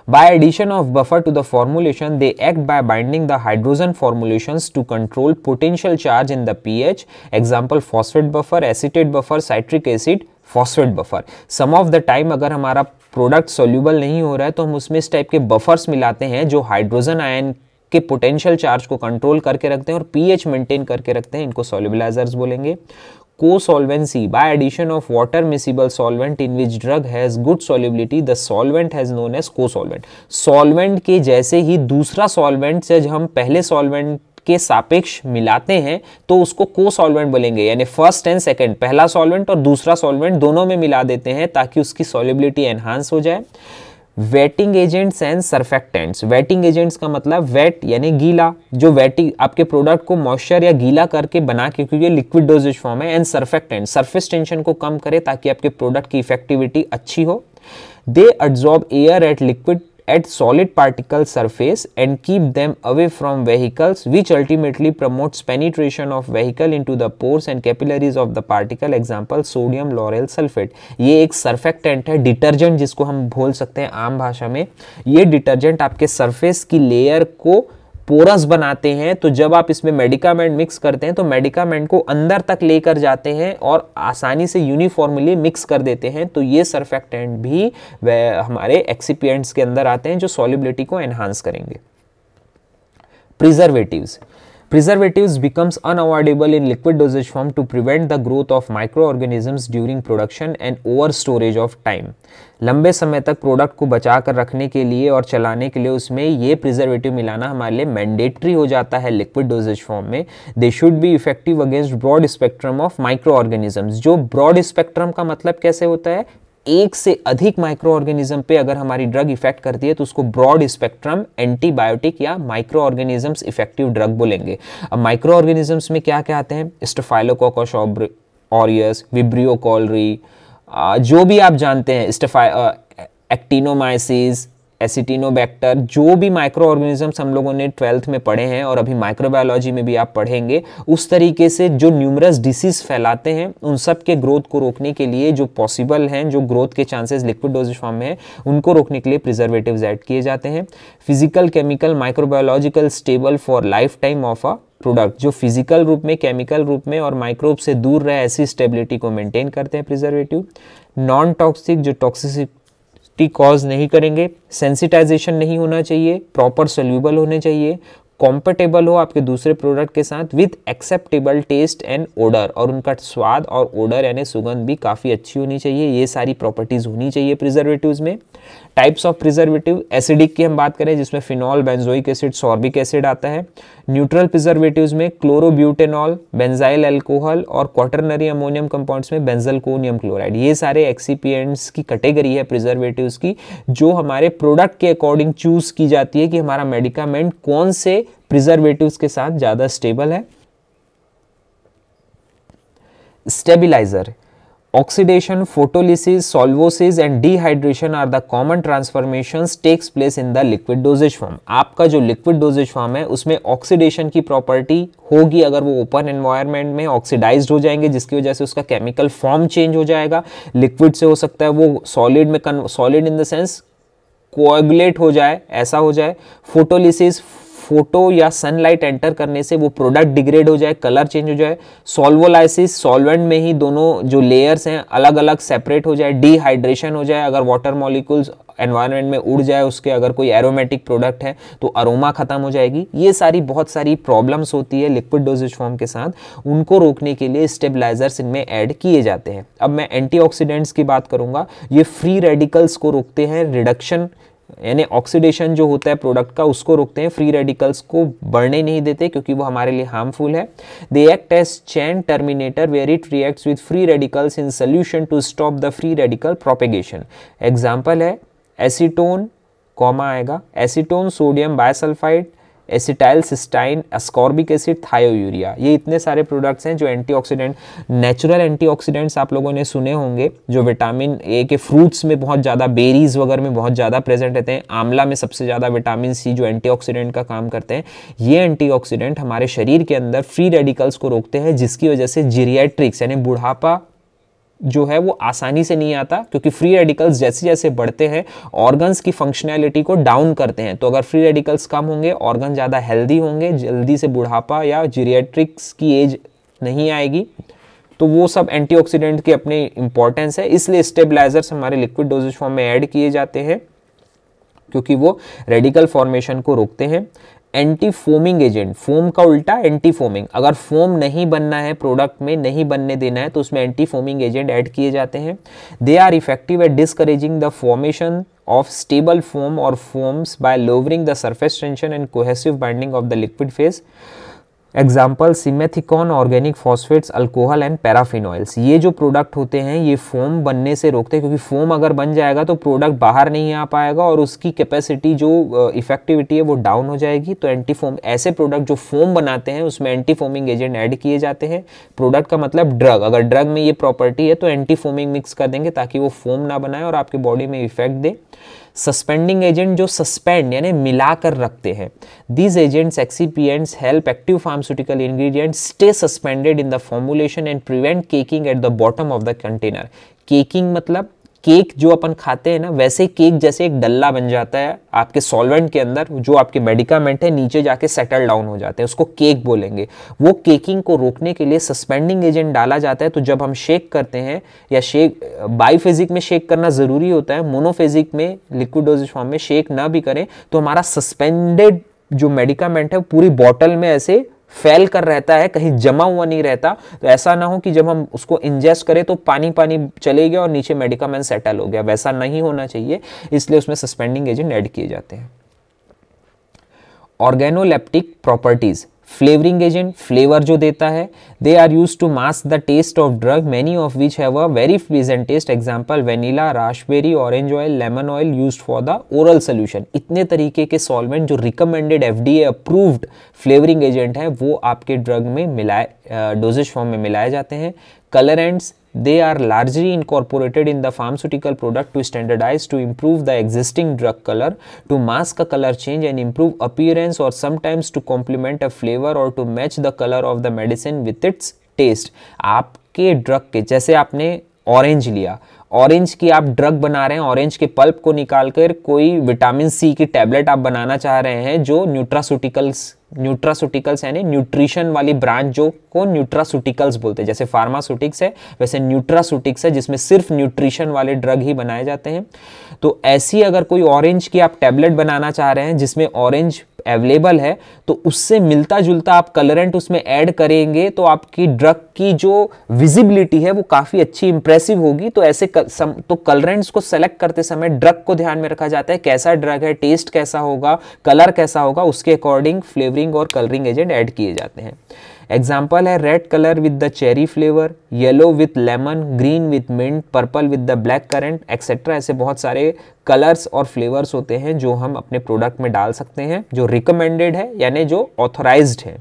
By addition of buffer to the formulation, they act by binding the hydrogen formulations to control potential charge in the pH. Example, phosphate buffer, acetate buffer, citric acid, phosphate buffer. Some of the time अगर हमारा प्रोडक्ट soluble नहीं हो रहा है तो हम उसमें इस टाइप के बफर्स मिलाते हैं जो हाइड्रोजन आयन के पोटेंशियल चार्ज को कंट्रोल करके रखते हैं और pH मेंटेन करके रखते हैं। इनको सॉल्युबलाइजर्स बोलेंगे। Co-solvency, by addition of water miscible solvent in which drug has good solubility, the solvent has known as co-solvent. Solvent के जैसे ही दूसरा सॉल्वेंट से जब हम पहले सॉल्वेंट के सापेक्ष मिलाते हैं तो उसको को-सॉल्वेंट बोलेंगे, यानी फर्स्ट एंड सेकंड, पहला सॉल्वेंट और दूसरा सॉल्वेंट दोनों में मिला देते हैं ताकि उसकी सॉल्युबिलिटी एनहांस हो जाए। Waiting agents and surfactants. Waiting agents का मतलब वेट यानी गीला, जो वेटिंग आपके प्रोडक्ट को मॉइस्चर या गीला करके बना के, क्योंकि ये लिक्विड डोजेज फॉर्म है। एंड सर्फेक्टेंट, सरफेस टेंशन को कम करे ताकि आपके प्रोडक्ट की इफेक्टिविटी अच्छी हो। They absorb air at liquid at solid particle surface and keep them away from vehicles, which ultimately promotes penetration of vehicle into the pores and capillaries of the particle. Example, sodium lauryl sulfate. ये एक सर्फेक्टेंट है, डिटर्जेंट जिसको हम बोल सकते हैं आम भाषा में। ये डिटर्जेंट आपके सरफेस की लेयर को पोरस बनाते हैं, तो जब आप इसमें मेडिकामेंट मिक्स करते हैं तो मेडिकामेंट को अंदर तक लेकर जाते हैं और आसानी से यूनिफॉर्मली मिक्स कर देते हैं। तो ये सर्फेक्टेंट भी हमारे एक्सिपिएंट्स के अंदर आते हैं जो सॉल्युबिलिटी को एनहांस करेंगे। Preservatives. Preservatives becomes unavoidable in liquid dosage form to prevent the growth of microorganisms during production and over storage of time. लंबे समय तक प्रोडक्ट को बचा कर रखने के लिए और चलाने के लिए उसमें ये प्रिजर्वेटिव मिलाना हमारे लिए मैंडेटरी हो जाता है लिक्विड डोजेज फॉर्म में। They should be effective against broad spectrum of micro organisms. जो ब्रॉड स्पेक्ट्रम का मतलब कैसे होता है, एक से अधिक माइक्रो ऑर्गेनिज्म पे अगर हमारी ड्रग इफेक्ट करती है तो उसको ब्रॉड स्पेक्ट्रम एंटीबायोटिक या माइक्रो ऑर्गेनिजम्स इफेक्टिव ड्रग बोलेंगे। अब माइक्रो ऑर्गेनिजम्स में क्या क्या आते हैं, स्टेफाइलोकोकस ऑरियस, विब्रियो कॉलरी, जो भी आप जानते हैं, एक्टिनोमाइसिस, एसिटिनोबैक्टर, जो भी माइक्रो ऑर्गेनिजम्स हम लोगों ने 12th में पढ़े हैं और अभी माइक्रोबायोलॉजी में भी आप पढ़ेंगे, उस तरीके से जो न्यूमरस डिसीज फैलाते हैं उन सब के ग्रोथ को रोकने के लिए, जो पॉसिबल हैं, जो ग्रोथ के चांसेस लिक्विड डोजेज फॉर्म में है, उनको रोकने के लिए प्रिजर्वेटिव्स ऐड किए जाते हैं। Physical, chemical, microbiological stable for life time of a product, जो फिजिकल रूप में, केमिकल रूप में और माइक्रोब से दूर रहे ऐसी स्टेबिलिटी को मेंटेन करते हैं प्रिजर्वेटिव। नॉन टॉक्सिक, जो टॉक्सिसिटी कॉज नहीं करेंगे। सेंसिटाइजेशन नहीं होना चाहिए, प्रॉपर सोल्यूबल होने चाहिए, कॉम्पेटेबल हो आपके दूसरे प्रोडक्ट के साथ, with acceptable taste and odour, और उनका स्वाद और ओडर यानी सुगंध भी काफ़ी अच्छी होनी चाहिए। ये सारी प्रॉपर्टीज़ होनी चाहिए प्रिजर्वेटिव्स में। टाइप्स ऑफ प्रिजर्वेटिव, एसिडिक की हम बात करें जिसमें phenol, benzoic acid, sorbic acid आता है। न्यूट्रल प्रिजर्वेटिव्स में क्लोरोब्यूटेनॉल, बेंजाइल अल्कोहल और क्वाटरनरी अमोनियम कंपाउंड्स में बेंजलकोनियम क्लोराइड। ये सारे एक्सिपिएंट्स की कैटेगरी है प्रिजर्वेटिव्स की, जो हमारे प्रोडक्ट के अकॉर्डिंग चूज की जाती है कि हमारा मेडिकामेंट कौन से प्रिजर्वेटिव्स के साथ ज्यादा स्टेबल है। Stabiliser, oxidation, photolysis, solvosis and dehydration are the common transformations takes place in the liquid dosage form. आपका जो liquid dosage form है उसमें oxidation की प्रॉपर्टी होगी, अगर वो ओपन एनवायरनमेंट में ऑक्सीडाइज्ड हो जाएंगे जिसकी वजह से उसका केमिकल फॉर्म चेंज हो जाएगा। लिक्विड से हो सकता है वो सॉलिड में, solid in the sense coagulate हो जाए, ऐसा हो जाए। फोटोलिसिस, फोटो या सनलाइट एंटर करने से वो प्रोडक्ट डिग्रेड हो जाए, कलर चेंज हो जाए। सॉल्वोलाइसिस, सॉल्वेंट में ही दोनों जो लेयर्स हैं अलग अलग सेपरेट हो जाए। डिहाइड्रेशन हो जाए, अगर वाटर मॉलिक्यूल्स एनवायरनमेंट में उड़ जाए उसके, अगर कोई एरोमेटिक प्रोडक्ट है तो अरोमा खत्म हो जाएगी। ये सारी बहुत सारी प्रॉब्लम्स होती है लिक्विड डोजेज फॉर्म के साथ, उनको रोकने के लिए स्टेबलाइजर्स इनमें ऐड किए जाते हैं। अब मैं एंटीऑक्सीडेंट्स की बात करूंगा। ये फ्री रेडिकल्स को रोकते हैं, रिडक्शन यानी ऑक्सीडेशन जो होता है प्रोडक्ट का उसको रोकते हैं, फ्री रेडिकल्स को बढ़ने नहीं देते क्योंकि वो हमारे लिए हार्मफुल है। They act as chain terminator where it reacts with free radicals in solution to stop the free radical propagation. Example है एसीटोन, कॉमा आएगा, acetone, sodium bisulphide, acetyl cysteine, ascorbic acid, thiourea. ये इतने सारे प्रोडक्ट्स हैं जो एंटीऑक्सीडेंट, नेचुरल एंटीऑक्सीडेंट्स आप लोगों ने सुने होंगे जो विटामिन ए के फ्रूट्स में बहुत ज़्यादा, बेरीज वगैरह में बहुत ज़्यादा प्रेजेंट रहते हैं। आंवला में सबसे ज़्यादा विटामिन सी जो एंटीऑक्सीडेंट का काम करते हैं। ये एंटीऑक्सीडेंट हमारे शरीर के अंदर फ्री रेडिकल्स को रोकते हैं, जिसकी वजह से जीरियाट्रिक्स यानी बुढ़ापा जो है वो आसानी से नहीं आता, क्योंकि फ्री रेडिकल्स जैसे जैसे बढ़ते हैं ऑर्गन्स की फंक्शनैलिटी को डाउन करते हैं। तो अगर फ्री रेडिकल्स कम होंगे, ऑर्गन ज़्यादा हेल्दी होंगे, जल्दी से बुढ़ापा या जीरियाट्रिक्स की एज नहीं आएगी। तो वो सब एंटीऑक्सीडेंट की अपनी इंपॉर्टेंस है, इसलिए स्टेबलाइजर्स हमारे लिक्विड डोजेज फॉर्म में ऐड किए जाते हैं क्योंकि वो रेडिकल फॉर्मेशन को रोकते हैं। एंटी फोमिंग एजेंट, फोम का उल्टा एंटी फोमिंग, अगर फोम नहीं बनना है प्रोडक्ट में, नहीं बनने देना है तो उसमें एंटी फोमिंग एजेंट ऐड किए जाते हैं। They are effective at discouraging the formation of stable foam or foams by lowering the surface tension and cohesive binding of the liquid phase. Example simethicone, organic phosphates, alcohol and paraffin oils. ये जो प्रोडक्ट होते हैं ये फोम बनने से रोकते हैं, क्योंकि फोम अगर बन जाएगा तो प्रोडक्ट बाहर नहीं आ पाएगा और उसकी कैपेसिटी जो इफेक्टिविटी है वो डाउन हो जाएगी। तो एंटी फोम, ऐसे प्रोडक्ट जो फोम बनाते हैं उसमें एंटी फोमिंग एजेंट ऐड किए जाते हैं। प्रोडक्ट का मतलब ड्रग, अगर ड्रग में ये प्रॉपर्टी है तो एंटी फोमिंग मिक्स कर देंगे ताकि वो फोम ना बनाए और आपकी बॉडी में इफेक्ट दे। सस्पेंडिंग एजेंट, जो सस्पेंड यानी मिलाकर रखते हैं। These agents excipients help active pharmaceutical ingredients stay suspended in the formulation and prevent caking at the bottom of the container. Caking मतलब केक जो अपन खाते हैं ना, वैसे केक जैसे एक डल्ला बन जाता है आपके सॉल्वेंट के अंदर, जो आपके मेडिकामेंट है नीचे जाके सेटल डाउन हो जाते हैं, उसको केक बोलेंगे। वो केकिंग को रोकने के लिए सस्पेंडिंग एजेंट डाला जाता है। तो जब हम शेक करते हैं या शेक बाईफेजिक में शेक करना ज़रूरी होता है, मोनोफेजिक में लिक्विड डोजेज फॉर्म में शेक ना भी करें तो हमारा सस्पेंडेड जो मेडिकामेंट है पूरी बॉटल में ऐसे फैल कर रहता है, कहीं जमा हुआ नहीं रहता। तो ऐसा ना हो कि जब हम उसको इंजेस्ट करें तो पानी पानी चले गया और नीचे मेडिकामेंट सेटल हो गया, वैसा नहीं होना चाहिए, इसलिए उसमें सस्पेंडिंग एजेंट ऐड किए जाते हैं। Organoleptic properties, flavouring agent, flavour जो देता है। They are use to mask the taste of drug, many of which have a very pleasant taste. Example vanilla, raspberry, orange oil, lemon oil used for the oral solution. इतने तरीके के सॉल्वेंट जो recommended FDA approved flavouring agent है वो आपके ड्रग में मिलाए, डोजेज फॉर्म में मिलाए जाते हैं। Colourants, they are largely incorporated in the pharmaceutical product to standardize, to improve the existing drug color, to mask a color change and improve appearance, or sometimes to complement a flavor or to match the color of the medicine with its taste. आपके ड्रग के, जैसे आपने ऑरेंज लिया, ऑरेंज की आप ड्रग बना रहे हैं, ऑरेंज के पल्प को निकालकर कोई विटामिन सी की टैबलेट आप बनाना चाह रहे हैं जो न्यूट्रासूटिकल्स यानी न्यूट्रिशन वाली ब्रांच जो को न्यूट्रासूटिकल्स बोलते हैं। जैसे फार्मास्यूटिक्स है वैसे न्यूट्रासूटिक्स है जिसमें सिर्फ न्यूट्रिशन वाले ड्रग ही बनाए जाते हैं। तो ऐसी अगर कोई ऑरेंज की आप टैबलेट बनाना चाह रहे हैं जिसमें ऑरेंज अवेलेबल है तो उससे मिलता जुलता आप कलरेंट उसमें ऐड करेंगे तो आपकी ड्रग की जो विजिबिलिटी है वो काफ़ी अच्छी इंप्रेसिव होगी। तो ऐसे तो कलरेंट्स को सेलेक्ट करते समय ड्रग को ध्यान में रखा जाता है, कैसा ड्रग है, टेस्ट कैसा होगा, कलर कैसा होगा, उसके अकॉर्डिंग फ्लेवरिंग और कलरिंग एजेंट ऐड किए जाते हैं। एग्जाम्पल है red colour with the cherry flavour, yellow with lemon, green with mint, purple with the black currant etcetera. ऐसे बहुत सारे कलर्स और फ्लेवर्स होते हैं जो हम अपने प्रोडक्ट में डाल सकते हैं जो रिकमेंडेड है यानी जो ऑथराइज्ड है।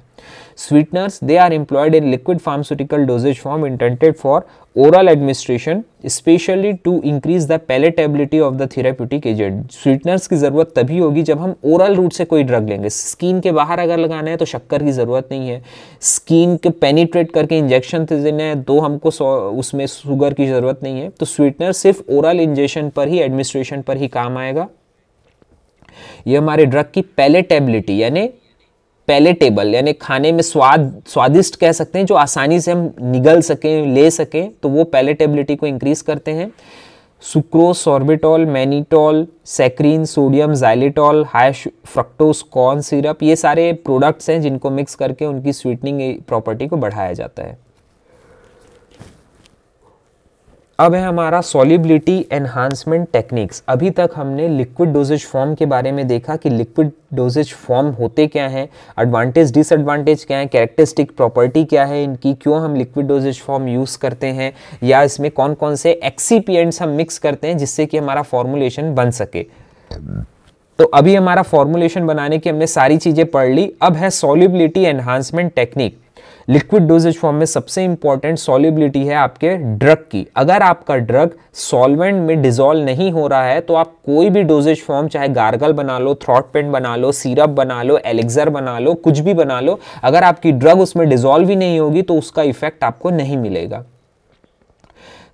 Sweeteners, they are employed in liquid pharmaceutical dosage form intended for oral administration, especially to increase the palatability of the therapeutic agent. Sweeteners की ज़रूरत तभी होगी जब हम ओरल रूट से कोई ड्रग लेंगे। स्किन के बाहर अगर लगाना है तो शक्कर की ज़रूरत नहीं है, स्किन के पेनिट्रेट करके इंजेक्शन देना है तो हमको उसमें शुगर की ज़रूरत नहीं है। तो स्वीटनर सिर्फ ओरल इंजेक्शन पर ही, एडमिनिस्ट्रेशन पर ही काम आएगा। ये हमारे ड्रग की पैलेटेबिलिटी यानी पैलेटेबल यानी खाने में स्वादिष्ट कह सकते हैं, जो आसानी से हम निगल सकें, ले सकें, तो वो पैलेटेबिलिटी को इंक्रीज करते हैं। Sucrose, sorbitol, mannitol, saccharin, sodium xylitol, high fructose corn syrup, ये सारे प्रोडक्ट्स हैं जिनको मिक्स करके उनकी स्वीटनिंग प्रॉपर्टी को बढ़ाया जाता है। अब है हमारा सॉल्युबिलिटी एनहांसमेंट टेक्निक्स। अभी तक हमने लिक्विड डोजेज फॉर्म के बारे में देखा कि लिक्विड डोजेज फॉर्म होते क्या हैं, एडवांटेज डिसएडवांटेज क्या है, कैरेक्टरिस्टिक प्रॉपर्टी क्या है इनकी, क्यों हम लिक्विड डोजेज फॉर्म यूज़ करते हैं, या इसमें कौन कौन से एक्सीपिएंट्स हम मिक्स करते हैं जिससे कि हमारा फॉर्मुलेशन बन सके। तो अभी हमारा फॉर्मुलेशन बनाने की हमने सारी चीज़ें पढ़ ली। अब है solubility enhancement technique. Liquid doses form में सबसे इंपॉर्टेंट सॉल्युबिलिटी है आपके ड्रग की। अगर आपका ड्रग सॉल्वेंट में डिसॉल्व नहीं हो रहा है तो आप कोई भी डोजेज फॉर्म, चाहे गार्गल बना लो, थ्रॉट पेंट बना लो, सिरप बना लो, एलिक्सर बना लो, कुछ भी बना लो, अगर आपकी ड्रग उसमें डिसॉल्व ही नहीं होगी तो उसका इफेक्ट आपको नहीं मिलेगा।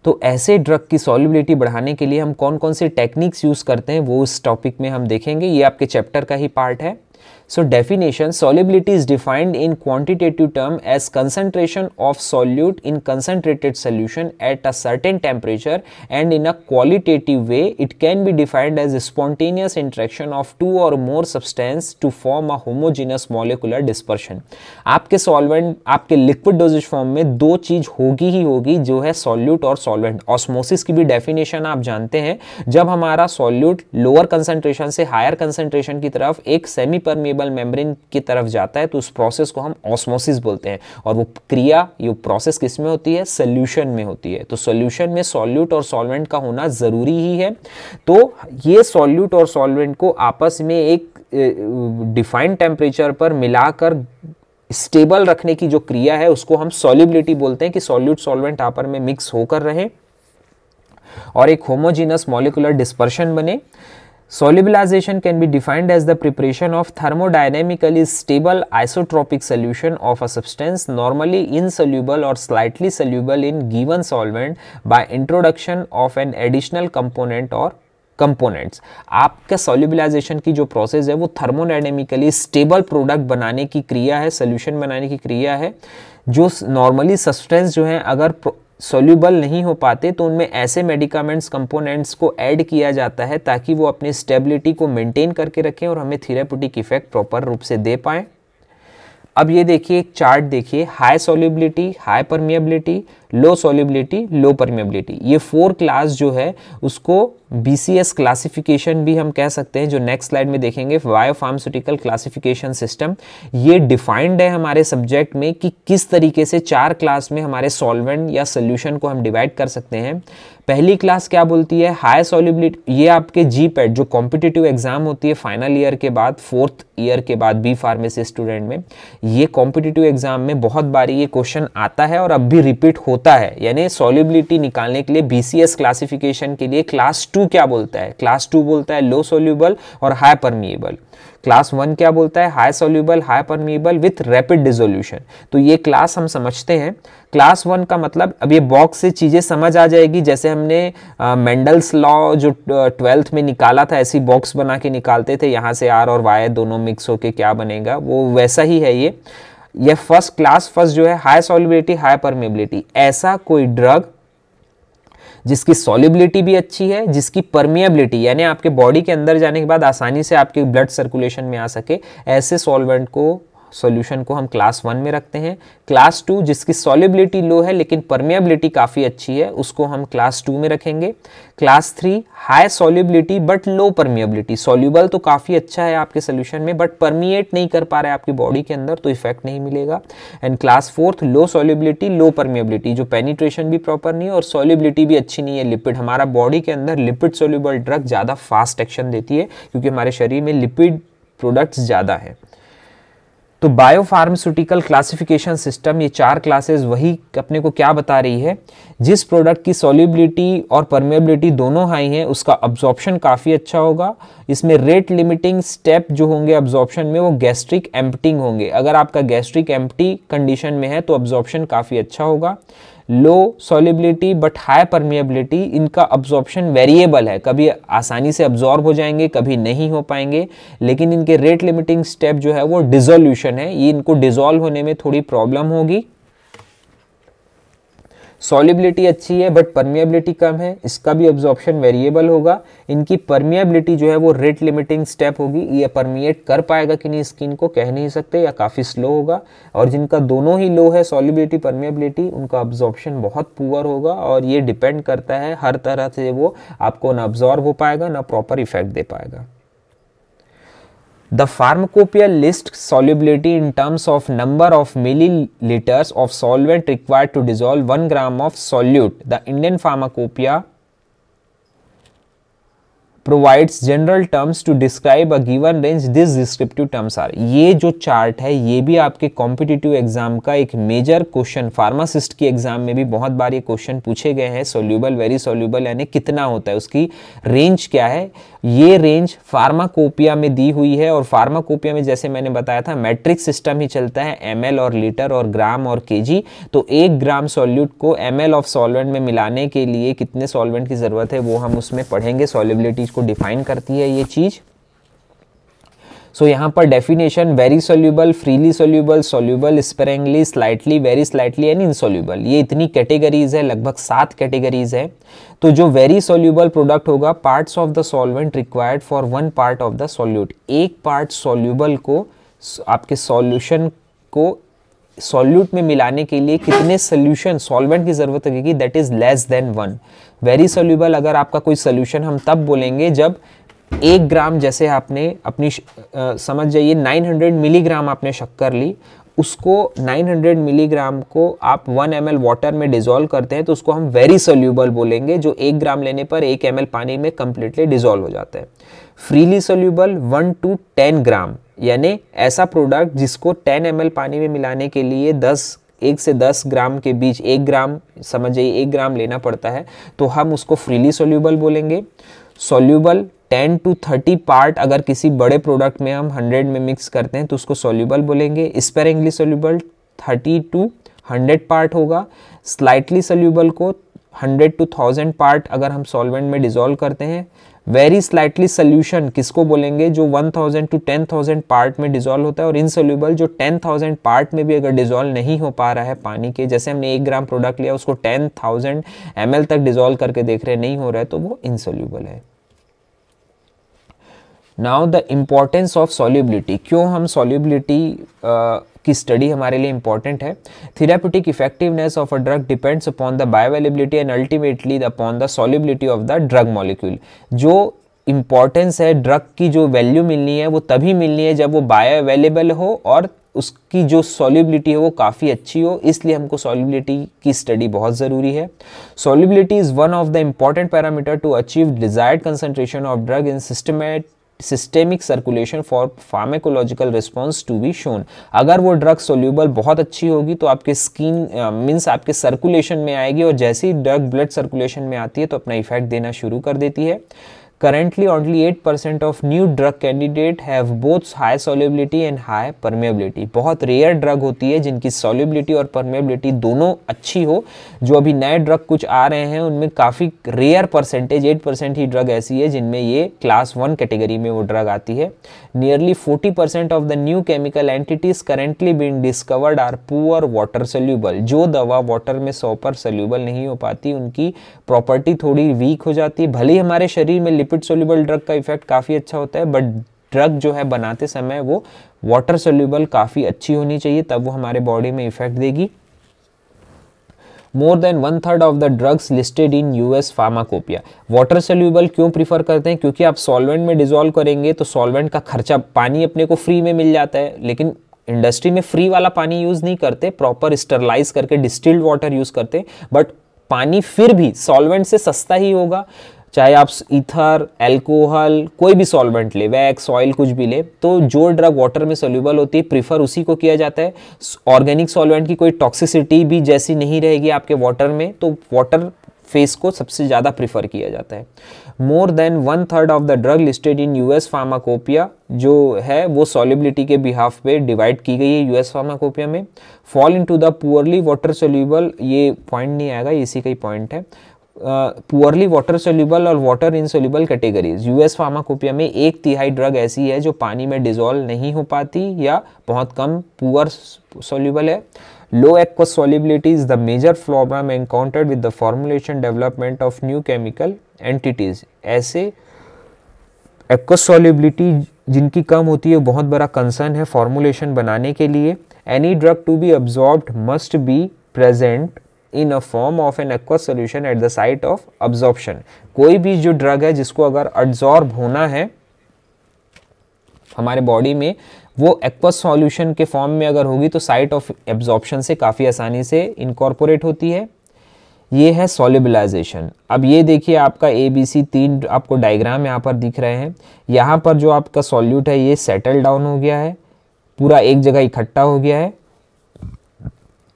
तो ऐसे ड्रग की सॉल्युबिलिटी बढ़ाने के लिए हम कौन कौन से टेक्निक्स यूज करते हैं वो इस टॉपिक में हम देखेंगे। ये आपके चैप्टर का ही पार्ट है। So definition: solubility is defined in quantitative term as concentration of solute in concentrated solution at a certain temperature, and in a qualitative way it can be defined as a spontaneous interaction of two or more substance to form a homogeneous molecular dispersion। आपके सॉल्वेंट, आपके लिक्विड डोजेज फॉर्म में दो चीज होगी ही होगी, जो है सॉल्यूट और सॉल्वेंट। ऑस्मोसिस की भी डेफिनेशन आप जानते हैं, जब हमारा सॉल्यूट लोअर कंसंट्रेशन से हायर कंसंट्रेशन की तरफ एक सेमी परमेबल मेम्ब्रेन की तरफ जाता है तो उस प्रोसेस को हम ऑस्मोसिस बोलते हैं। और वो क्रिया, ये प्रोसेस किस में होती है? सॉल्यूशन में होती है। तो सॉल्यूशन में सॉल्यूट और सॉल्वेंट का होना जरूरी ही है। तो ये सॉल्यूट और सॉल्वेंट को आपस में एक डिफाइंड टेम्परेचर पर मिलाकर स्टेबल रखने की जो क्रिया है उसको हम सॉल्युबिलिटी बोलते हैं, कि सॉल्यूट सॉल्वेंट आपस में मिक्स होकर रहे और एक होमोजेनस मॉलिक्यूलर डिस्पर्शन बने। Solubilization can be defined as the preparation of thermodynamically stable isotropic solution of a substance normally insoluble or slightly soluble in given solvent by introduction of an additional component or components। आपका सॉल्युबिलाइजेशन की जो प्रोसेस है वो थर्मोडायनेमिकली स्टेबल प्रोडक्ट बनाने की क्रिया है, सोल्यूशन बनाने की क्रिया है, जो नॉर्मली सब्सटेंस जो है अगर सॉल्यूबल नहीं हो पाते तो उनमें ऐसे मेडिकामेंट्स, कंपोनेंट्स को ऐड किया जाता है ताकि वो अपनी स्टेबिलिटी को मेंटेन करके रखें और हमें थेराप्यूटिक इफेक्ट प्रॉपर रूप से दे पाएं। अब ये देखिए, एक चार्ट देखिए, हाई सॉल्युबिलिटी, हाई परमिएबिलिटी, लो सॉल्युबिलिटी, लो परमिएबिलिटी। ये 4 क्लास जो है उसको BCS क्लासिफिकेशन भी हम कह सकते हैं, जो नेक्स्ट स्लाइड में देखेंगे, बायोफार्मास्यूटिकल क्लासिफिकेशन सिस्टम। ये डिफाइंड है हमारे सब्जेक्ट में कि किस तरीके से 4 क्लास में हमारे सॉल्वेंट या सोल्यूशन को हम डिवाइड कर सकते हैं। पहली क्लास क्या बोलती है? High solubility. ये आपके GPAT जो कॉम्पिटिटिव एग्जाम होती है फाइनल ईयर के बाद, 4th ईयर के बाद बी फार्मेसी स्टूडेंट में, ये कॉम्पिटिटिव एग्जाम में बहुत बारी ये क्वेश्चन आता है और अब भी रिपीट होता है। यानी सॉल्युबिलिटी निकालने के लिए BCS क्लासिफिकेशन के लिए क्लास 2 क्या बोलता है? क्लास 2 बोलता है लो सोल्यूबल और हाई परमिएबल। क्लास 1 क्या बोलता है? High soluble, high permeable with rapid dissolution. तो ये क्लास हम समझते हैं। क्लास 1 का मतलब, अब ये बॉक्स से चीज़ें समझ आ जाएगी, जैसे हमने मेंडल्स लॉ जो 12th में निकाला था, ऐसी बॉक्स बना के निकालते थे, यहाँ से R और Y दोनों मिक्स होके क्या बनेगा, वो वैसा ही है ये फर्स्ट क्लास। फर्स्ट जो है हाई सॉल्युबिलिटी, हाई परमिएबिलिटी। ऐसा कोई ड्रग जिसकी सॉल्युबिलिटी भी अच्छी है, जिसकी परमिएबिलिटी यानी आपके बॉडी के अंदर जाने के बाद आसानी से आपके ब्लड सर्कुलेशन में आ सके, ऐसे सॉल्वेंट को, सॉल्यूशन को हम क्लास 1 में रखते हैं। क्लास 2 जिसकी सॉल्युबिलिटी लो है लेकिन परमिएबिलिटी काफ़ी अच्छी है, उसको हम क्लास 2 में रखेंगे। Class 3 high solubility but low permeability. Soluble तो काफ़ी अच्छा है आपके सोल्यूशन में बट परमिएट नहीं कर पा रहा है आपकी बॉडी के अंदर, तो इफेक्ट नहीं मिलेगा। And class 4 low solubility, low permeability, जो पेनिट्रेशन भी प्रॉपर नहीं है और सॉल्युबिलिटी भी अच्छी नहीं है। लिपिड, हमारा बॉडी के अंदर लिपिड सॉल्युबल ड्रग ज़्यादा फास्ट एक्शन देती है क्योंकि हमारे शरीर में लिपिड प्रोडक्ट्स ज़्यादा है। तो बायोफार्मास्यूटिकल क्लासिफिकेशन सिस्टम, ये 4 क्लासेस वही अपने को क्या बता रही है? जिस प्रोडक्ट की सॉल्युबिलिटी और परमेबिलिटी दोनों हाई हैं उसका अब्जॉर्प्शन काफ़ी अच्छा होगा। इसमें रेट लिमिटिंग स्टेप जो होंगे अब्जॉर्प्शन में वो गैस्ट्रिक एम्प्टिंग होंगे। अगर आपका गैस्ट्रिक एम्प्टी कंडीशन में है तो अब्जॉर्प्शन काफ़ी अच्छा होगा। लो सॉल्युबिलिटी बट हाई परमिएबिलिटी, इनका अब्जॉर्प्शन वेरिएबल है, कभी आसानी से अब्जॉर्ब हो जाएंगे, कभी नहीं हो पाएंगे, लेकिन इनके रेट लिमिटिंग स्टेप जो है वो डिसोल्यूशन है, ये इनको डिसॉल्व होने में थोड़ी प्रॉब्लम होगी। सॉल्युबिलिटी अच्छी है बट परमिएबिलिटी कम है, इसका भी अब्जॉर्प्शन वेरिएबल होगा। इनकी परमिएबिलिटी जो है वो रेट लिमिटिंग स्टेप होगी, ये परमिएट कर पाएगा कि नहीं स्किन को कह नहीं सकते, या काफ़ी स्लो होगा। और जिनका दोनों ही लो है, सॉल्युबिलिटी परमिएबिलिटी, उनका अब्जॉर्प्शन बहुत पुअर होगा, और ये डिपेंड करता है हर तरह से, वो आपको ना अब्जॉर्ब हो पाएगा ना प्रॉपर इफेक्ट दे पाएगा। The pharmacopoeia lists solubility in terms of number of milliliters of solvent required to dissolve 1 gram of solute. The Indian Pharmacopoeia provides general terms to describe a given range. These descriptive terms are, ये जो चार्ट है ये भी आपके कॉम्पिटिटिव एग्जाम का एक मेजर क्वेश्चन, फार्मासिस्ट की एग्जाम में भी बहुत बार ये क्वेश्चन पूछे गए हैं। सोल्यूबल, वेरी सोल्यूबल यानी कितना होता है, उसकी रेंज क्या है, ये रेंज फार्माकोपिया में दी हुई है। और फार्माकोपिया में जैसे मैंने बताया था मैट्रिक सिस्टम ही चलता है, ml और लीटर और ग्राम और kg। तो 1 ग्राम सॉल्यूट को ml ऑफ सॉल्वेंट में मिलाने के लिए कितने सॉल्वेंट की जरूरत है वो हम उसमें पढ़ेंगे, सॉल्युबिलिटी को डिफाइन करती है ये चीज। सो यहाँ पर definition, very soluble, freely soluble, soluble sparingly, slightly, very slightly and insoluble, ये इतनी कैटेगरीज है, लगभग 7 कैटेगरीज है। तो जो वेरी सोल्यूबल प्रोडक्ट होगा, parts of the solvent required for 1 part of the solute, 1 part soluble को आपके सॉल्यूशन को सॉल्यूट में मिलाने के लिए कितने सोल्यूशन सॉल्वेंट की जरूरत लगेगी, that is less than 1। Very soluble अगर आपका कोई सोल्यूशन, हम तब बोलेंगे जब 1 ग्राम, जैसे आपने अपनी समझ जाइए 900 मिलीग्राम आपने शक्कर ली, उसको 900 मिलीग्राम को आप 1 ml वाटर में डिसॉल्व करते हैं तो उसको हम वेरी सोल्यूबल बोलेंगे, जो 1 ग्राम लेने पर 1 ml पानी में कंप्लीटली डिसॉल्व हो जाता है। फ्रीली सोल्यूबल 1 to 10 ग्राम, यानी ऐसा प्रोडक्ट जिसको 10 ml पानी में मिलाने के लिए 1 से 10 ग्राम के बीच, 1 ग्राम समझ जाइए 1 ग्राम लेना पड़ता है, तो हम उसको फ्रीली सोल्यूबल बोलेंगे। सोल्यूबल 10 to 30 पार्ट अगर किसी बड़े प्रोडक्ट में हम 100 में मिक्स करते हैं तो उसको सोल्यूबल बोलेंगे। स्पेरिंगली सोल्यूबल 30 to 100 पार्ट होगा। स्लाइटली सोल्यूबल को 100 to 1000 पार्ट अगर हम सॉल्वेंट में डिसॉल्व करते हैं। वेरी स्लाइटली सोल्यूशन किसको बोलेंगे, जो 1000 to 10,000 पार्ट में डिसॉल्व होता है। और इनसोल्यूबल जो 10,000 पार्ट में भी अगर डिसॉल्व नहीं हो पा रहा है पानी के, जैसे हमने 1 ग्राम प्रोडक्ट लिया उसको 10,000 ml तक डिसॉल्व करके देख रहे हैं नहीं हो रहा है तो वो इनसोल्यूबल है। Now the importance of solubility, क्यों हम सॉल्युबिलिटी की स्टडी हमारे लिए इंपॉर्टेंट है। Therapeutic effectiveness of a drug depends upon the bioavailability and ultimately upon the solubility of the drug molecule. जो इंपॉर्टेंस है, ड्रग की जो वैल्यू मिलनी है वो तभी मिलनी है जब वो बायो अवेलेबल हो और उसकी जो सॉल्युबिलिटी है वो काफ़ी अच्छी हो, इसलिए हमको सॉल्युबिलिटी की स्टडी बहुत ज़रूरी है। Solubility is one of the important parameter to achieve desired concentration of drug in systemic circulation for pharmacological response to be shown. अगर वो ड्रग सोल्यूबल बहुत अच्छी होगी तो आपके स्किन मीन्स आपके सर्कुलेशन में आएगी, और जैसे ही ड्रग ब्लड सर्कुलेशन में आती है तो अपना इफेक्ट देना शुरू कर देती है। Currently, only 8% of new drug candidate have both high solubility and high permeability। बहुत रेयर ड्रग होती है जिनकी solubility और permeability दोनों अच्छी हो। जो अभी नए ड्रग कुछ आ रहे हैं उनमें काफ़ी रेयर परसेंटेज, 8% ही ड्रग ऐसी है जिनमें ये क्लास 1 कैटेगरी में वो ड्रग आती है। Nearly 40% of the new chemical entities currently being discovered are poor water soluble। जो दवा वाटर में 100% soluble नहीं हो पाती उनकी प्रॉपर्टी थोड़ी वीक हो जाती है। भले ही हमारे शरीर में लिपिड सोल्यूबल ड्रग का इफेक्ट काफ़ी अच्छा होता है, बट ड्रग जो है बनाते समय वो वाटर सोल्यूबल काफ़ी अच्छी होनी चाहिए, तब वो हमारे बॉडी में इफेक्ट देगी। More than 1/3 of the drugs listed in US pharmacopoeia water soluble क्यों प्रीफर करते हैं, क्योंकि आप सॉल्वेंट में डिसॉल्व करेंगे तो सॉल्वेंट का खर्चा, पानी अपने को फ्री में मिल जाता है, लेकिन इंडस्ट्री में फ्री वाला पानी यूज़ नहीं करते, प्रॉपर स्टरलाइज करके डिस्टिल्ड वाटर यूज़ करते। बट पानी फिर भी सॉल्वेंट से सस्ता ही होगा, चाहे आप ईथर, एल्कोहल, कोई भी सॉल्वेंट ले, वैक्स, ऑयल, कुछ भी ले, तो जो ड्रग वाटर में सोल्यूबल होती है प्रीफर उसी को किया जाता है। ऑर्गेनिक सॉल्वेंट की कोई टॉक्सिसिटी भी जैसी नहीं रहेगी आपके वाटर में, तो वाटर फेस को सबसे ज़्यादा प्रिफर किया जाता है। More than 1/3 of the drug listed in US pharmacopoeia जो है वो सॉल्युबिलिटी के बिहाफ पे डिवाइड की गई है यूएस फार्माकोपिया में। Fall into the poorly water soluble, ये पॉइंट नहीं आएगा, इसी का ही पॉइंट है, पुअरली वाटर सोल्यूबल और water insoluble categories. US pharmacopoeia में 1/3 ड्रग ऐसी है जो पानी में डिजोल्व नहीं हो पाती या बहुत कम पुअर सोल्यूबल है। Low aqueous solubility is the major problem encountered with the formulation development of new chemical entities। ऐसे aqueous solubility जिनकी कम होती है बहुत बड़ा कंसर्न है फॉर्मुलेशन बनाने के लिए। Any drug to be absorbed must be present in a form of an aqueous solution at the site of absorption। कोई भी जो ड्रग है जिसको अगर absorb होना है हमारे बॉडी में, वो एक्वस सॉल्यूशन के फॉर्म में अगर होगी तो साइट ऑफ एब्जॉर्प्शन से काफ़ी आसानी से इनकॉर्पोरेट होती है। ये है सॉल्युबलाइजेशन। अब ये देखिए आपका ABC 3 आपको डायग्राम यहाँ पर दिख रहे हैं। यहाँ पर जो आपका सॉल्यूट है ये सेटल डाउन हो गया है, पूरा एक जगह इकट्ठा हो गया है।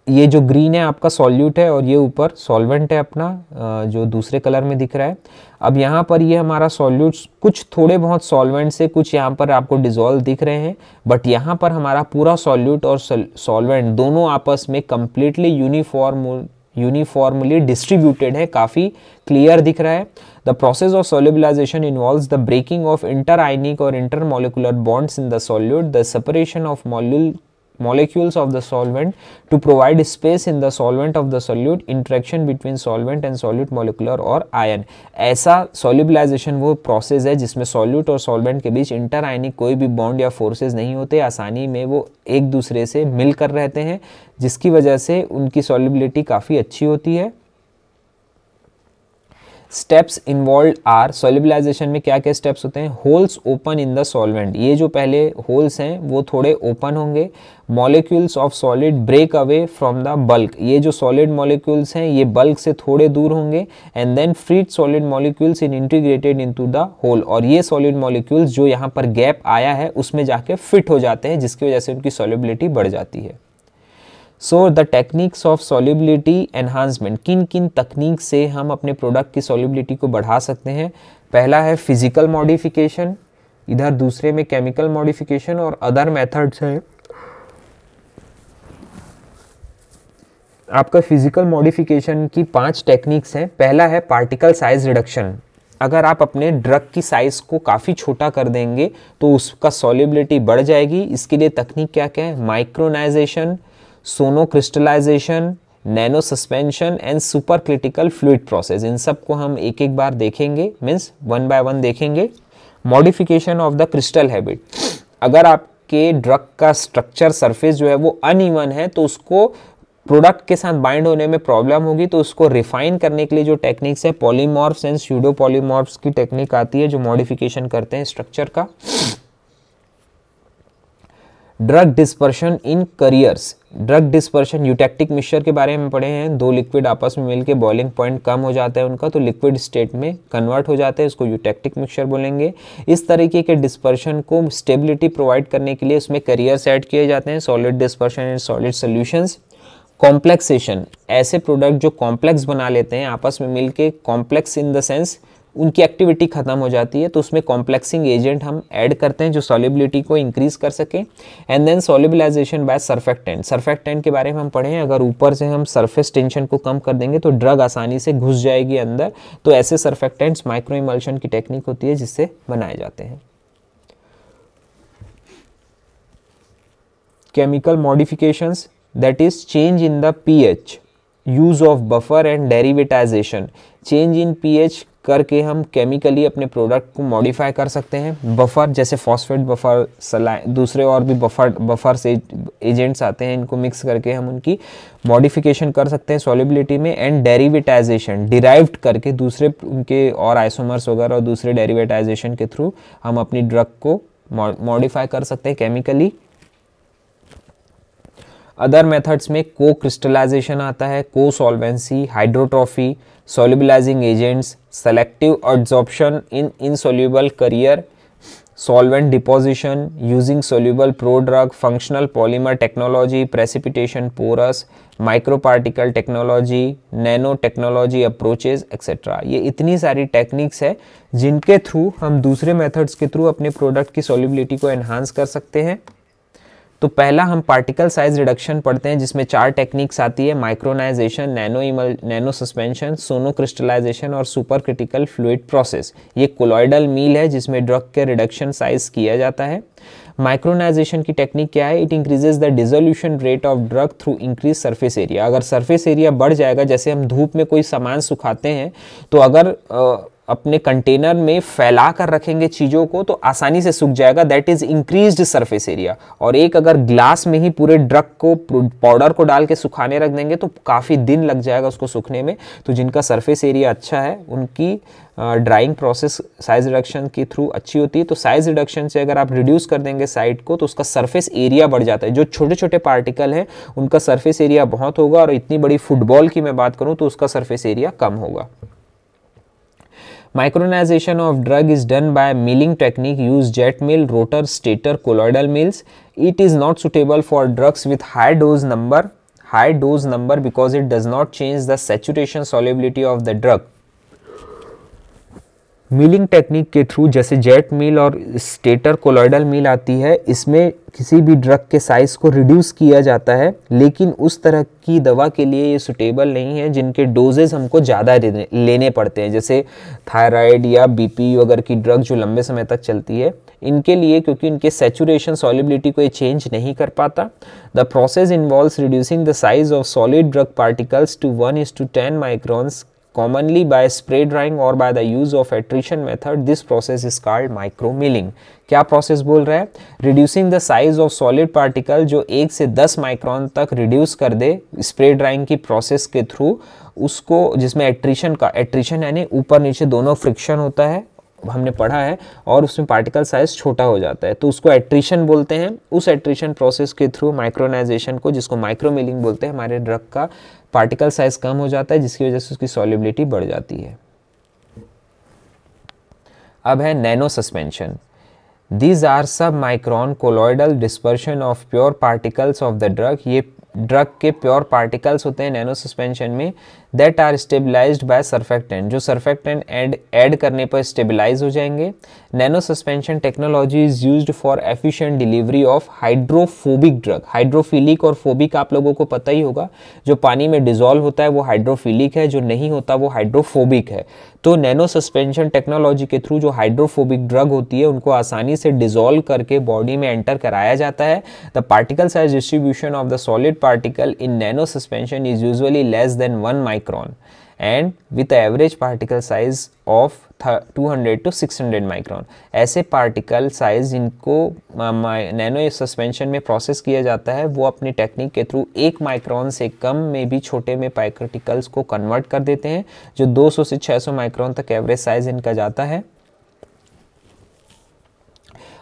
ये जो ग्रीन है आपका सॉल्यूट है और ये ऊपर सॉल्वेंट है अपना जो दूसरे कलर में दिख रहा है। अब यहाँ पर ये हमारा सॉल्यूट कुछ थोड़े बहुत सॉल्वेंट से कुछ यहाँ पर आपको डिजोल्व दिख रहे हैं, बट यहाँ पर हमारा पूरा सॉल्यूट और सॉल्वेंट दोनों आपस में कंप्लीटली यूनिफॉर्मली डिस्ट्रीब्यूटेड है, काफ़ी क्लियर दिख रहा है। The process of solubilization involves the breaking of interionic और intermolecular bonds in the solute, the separation of molecules of the solvent to provide space in the solvent of the solute, interaction between solvent and solute molecular और ion। ऐसा solubilization वो प्रोसेस है जिसमें solute और solvent के बीच इंटरआयनिक कोई भी बॉन्ड या फोर्सेस नहीं होते, आसानी में वो एक दूसरे से मिलकर रहते हैं, जिसकी वजह से उनकी solubility काफ़ी अच्छी होती है। स्टेप्स इन्वॉल्व आर, सॉल्युबलाइजेशन में क्या क्या स्टेप्स होते हैं। Holes open in the solvent, ये जो पहले होल्स हैं वो थोड़े ओपन होंगे। Molecules of solid break away from the bulk, ये जो सॉलिड मॉलिक्यूल्स हैं ये बल्क से थोड़े दूर होंगे। And then freed solid molecules in integrated into the hole, और ये सॉलिड मॉलिक्यूल्स जो यहाँ पर गैप आया है उसमें जाके फिट हो जाते हैं, जिसकी वजह से उनकी सॉल्युबिलिटी बढ़ जाती है। So the techniques of solubility enhancement, किन किन तकनीक से हम अपने प्रोडक्ट की सॉल्युबिलिटी को बढ़ा सकते हैं। पहला है फिजिकल मॉडिफिकेशन, इधर दूसरे में केमिकल मॉडिफिकेशन और अदर मेथड्स है। आपका फिजिकल मॉडिफिकेशन की 5 टेक्निक्स हैं। पहला है पार्टिकल साइज रिडक्शन। अगर आप अपने ड्रग की साइज को काफ़ी छोटा कर देंगे तो उसका सॉल्युबिलिटी बढ़ जाएगी। इसके लिए तकनीक क्या क्या है, micronization, sono crystallization, nano suspension and super critical fluid process. इन सब को हम एक एक बार देखेंगे, मीन्स 1 बाय 1 देखेंगे। Modification of the crystal habit, अगर आपके ड्रग का स्ट्रक्चर सरफेस जो है वो अनइवन है तो उसको प्रोडक्ट के साथ बाइंड होने में प्रॉब्लम होगी, तो उसको रिफाइन करने के लिए जो टेक्निक्स है पॉलीमॉर्फ्स एंड स्यूडो पॉलीमॉर्फ्स की टेक्निक आती है जो मॉडिफिकेशन करते हैं स्ट्रक्चर का। Drug dispersion in carriers, drug dispersion eutectic mixture के बारे में पढ़े हैं। 2 लिक्विड आपस में मिलकर बॉइलिंग पॉइंट कम हो जाता है उनका, तो लिक्विड स्टेट में कन्वर्ट हो जाते हैं, इसको यूटेक्टिक मिक्सचर बोलेंगे। इस तरीके के डिस्पर्शन को स्टेबिलिटी प्रोवाइड करने के लिए उसमें करियर्स ऐड किए जाते हैं, solid dispersion and solid solutions. Complexation, ऐसे प्रोडक्ट जो कॉम्प्लेक्स बना लेते हैं आपस में मिलके, कॉम्प्लेक्स इन द सेंस उनकी एक्टिविटी खत्म हो जाती है, तो उसमें कॉम्प्लेक्सिंग एजेंट हम ऐड करते हैं जो सॉल्युबिलिटी को इंक्रीज कर सके। And then solubilization by surfactant, surfactant के बारे में हम पढ़े हैं। अगर ऊपर से हम सरफेस टेंशन को कम कर देंगे तो ड्रग आसानी से घुस जाएगी अंदर, तो ऐसे सरफेक्टेंट्स माइक्रो इमल्शन की टेक्निक होती है जिससे बनाए जाते हैं। Chemical modifications, that is change in the pH, use of buffer and derivatization. Change in pH करके हम केमिकली अपने प्रोडक्ट को मॉडिफाई कर सकते हैं। बफर जैसे फॉस्फेट बफर, दूसरे और भी बफर से एजेंट्स आते हैं, इनको मिक्स करके हम उनकी मॉडिफिकेशन कर सकते हैं सॉल्युबिलिटी में। एंड डेरिवेटाइजेशन, डिराइव्ड करके दूसरे उनके और आइसोमर्स वगैरह और दूसरे डेरिवेटाइजेशन के थ्रू हम अपनी ड्रग को मॉडिफाई कर सकते हैं केमिकली। अदर मेथड्स में को क्रिस्टलाइजेशन आता है, को solvency, हाइड्रोट्रॉफी, solubilizing agents, selective adsorption in insoluble carrier, solvent deposition using soluble prodrug, functional polymer technology, precipitation porous, micro particle technology, nano technology approaches etcetera. ये इतनी सारी टेक्निक्स है जिनके थ्रू हम दूसरे मेथड्स के थ्रू अपने प्रोडक्ट की सॉल्युबिलिटी को एनहांस कर सकते हैं। तो पहला हम पार्टिकल साइज रिडक्शन पढ़ते हैं, जिसमें 4 टेक्निक्स आती है, micronization, nano suspension, sono crystallisation और सुपर क्रिटिकल फ्लूइड प्रोसेस। ये कोलॉइडल मील है जिसमें ड्रग के रिडक्शन साइज किया जाता है। माइक्रोनाइजेशन की टेक्निक क्या है? It increases the dissolution rate of drug through increase surface area. अगर सरफेस एरिया बढ़ जाएगा, जैसे हम धूप में कोई सामान सुखाते हैं, तो अगर अपने कंटेनर में फैला कर रखेंगे चीज़ों को तो आसानी से सूख जाएगा, that is increased surface area. और एक अगर ग्लास में ही पूरे ड्रग को, पाउडर को डाल के सुखाने रख देंगे तो काफ़ी दिन लग जाएगा उसको सूखने में। तो जिनका सरफेस एरिया अच्छा है उनकी ड्राइंग प्रोसेस साइज रिडक्शन के थ्रू अच्छी होती है। तो साइज रिडक्शन से अगर आप रिड्यूस कर देंगे साइड को तो उसका सरफेस एरिया बढ़ जाता है। जो छोटे छोटे पार्टिकल हैं उनका सरफेस एरिया बहुत होगा, और इतनी बड़ी फुटबॉल की मैं बात करूँ तो उसका सरफेस एरिया कम होगा। Micronization of drug is done by milling technique, use jet mill, rotor, stator, colloidal mills. It is not suitable for drugs with high dose number because it does not change the saturation solubility of the drug. Milling technique के थ्रू जैसे जेट मिल और स्टेटर कोलॉइडल मिल आती है, इसमें किसी भी ड्रग के साइज को रिड्यूस किया जाता है, लेकिन उस तरह की दवा के लिए ये सुटेबल नहीं है जिनके डोजेज हमको ज़्यादा लेने पड़ते हैं, जैसे थायराइड या बीपी वगैरह की ड्रग जो लंबे समय तक चलती है। इनके लिए, क्योंकि इनके सैचुरेशन सॉलिबिलिटी को ये चेंज नहीं कर पाता, the process involves reducing the size of solid drug particles to 1:10 microns commonly by spray drying or by the use of attrition method. This process is called micromilling. क्या प्रोसेस बोल रहा है? Reducing the size of solid particle जो 1 से 10 माइक्रोन तक रिड्यूस कर दे स्प्रे ड्राइंग की प्रोसेस के थ्रू, उसको जिसमें एट्रिशन यानी ऊपर नीचे दोनों फ्रिक्शन होता है, हमने पढ़ा है, और उसमें पार्टिकल साइज छोटा हो जाता है, तो उसको एट्रिशन बोलते हैं। उस एट्रिशन प्रोसेस के थ्रू माइक्रोनाइजेशन को, जिसको माइक्रोमिलिंग बोलते हैं, हमारे ड्रग का पार्टिकल साइज कम हो जाता है जिसकी वजह से उसकी सॉल्युबिलिटी बढ़ जाती है। अब है nano suspension. These are sub micron colloidal dispersion of pure particles of the drug. ये ड्रग के प्योर पार्टिकल्स होते हैं नैनो सस्पेंशन में, that are stabilized by surfactant, जो सर्फेक्टेंट ऐड करने पर स्टेबलाइज हो जाएंगे। Nano suspension technology is used for efficient delivery of hydrophobic drug. Hydrophilic और फोबिक आप लोगों को पता ही होगा, जो पानी में डिजोल्व होता है वो हाइड्रोफिलिक है, जो नहीं होता वो हाइड्रोफोबिक है। तो नैनो सस्पेंशन टेक्नोलॉजी के थ्रू जो हाइड्रोफोबिक ड्रग होती है उनको आसानी से डिजोल्व करके बॉडी में एंटर कराया जाता है। The particle size distribution of the solid particle in nano suspension is usually less than 1 micron and with the average particle size of 200 to 600 micron. ऐसे पार्टिकल साइज जिनको नैनो सस्पेंशन में प्रोसेस किया जाता है वो अपनी टेक्निक के थ्रू 1 माइक्रोन से कम में भी छोटे में पार्टिकल्स को कन्वर्ट कर देते हैं, जो 200 से 600 माइक्रोन तक एवरेज साइज इनका जाता है।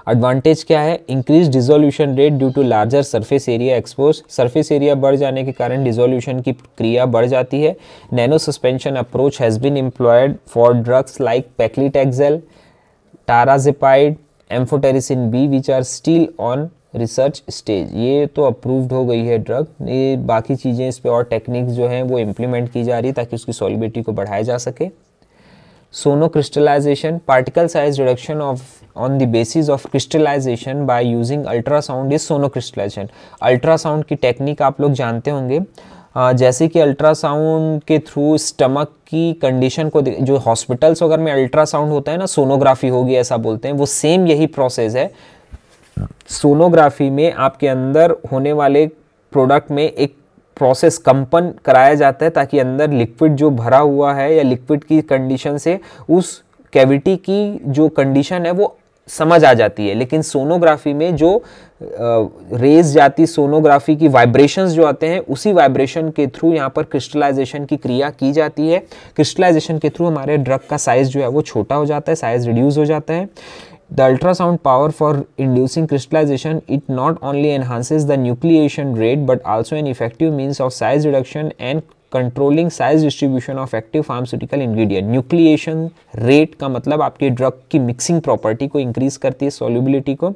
एडवांटेज क्या है? Increase dissolution rate due to larger surface area expose. Surface area बढ़ जाने के कारण डिसोल्यूशन की क्रिया बढ़ जाती है। Nano suspension approach has been employed for drugs like paclitaxel, tarazepide, amphotericin B which are still on research stage. ये तो अप्रूव्ड हो गई है ड्रग, ये बाकी चीज़ें इस पर और टेक्निक्स जो हैं वो इम्प्लीमेंट की जा रही है ताकि उसकी सॉल्युबिलिटी को बढ़ाया जा सके। Sono crystallization, particle size reduction on the basis of crystallization by using ultrasound is sono crystallization. Ultrasound की टेक्निक आप लोग जानते होंगे, जैसे कि अल्ट्रासाउंड के थ्रू स्टमक की कंडीशन को, जो हॉस्पिटल्स वगैरह में अल्ट्रासाउंड होता है ना, सोनोग्राफी होगी ऐसा बोलते हैं, वो सेम यही प्रोसेस है। सोनोग्राफी में आपके अंदर होने वाले प्रोडक्ट में एक प्रोसेस कंपन कराया जाता है ताकि अंदर लिक्विड जो भरा हुआ है या लिक्विड की कंडीशन से उस कैविटी की जो कंडीशन है वो समझ आ जाती है। लेकिन सोनोग्राफी में जो रेज जाती सोनोग्राफी की वाइब्रेशंस जो आते हैं, उसी वाइब्रेशन के थ्रू यहाँ पर क्रिस्टलाइजेशन की क्रिया की जाती है। क्रिस्टलाइजेशन के थ्रू हमारे ड्रग का साइज जो है वो छोटा हो जाता है, साइज रिड्यूस हो जाता है। The ultrasound power for inducing crystallization, it not only enhances the nucleation rate but also an effective means of size reduction and controlling size distribution of active pharmaceutical ingredient. Nucleation rate का मतलब आपके ड्रग की मिक्सिंग प्रॉपर्टी को इंक्रीज करती है, सॉल्युबिलिटी को।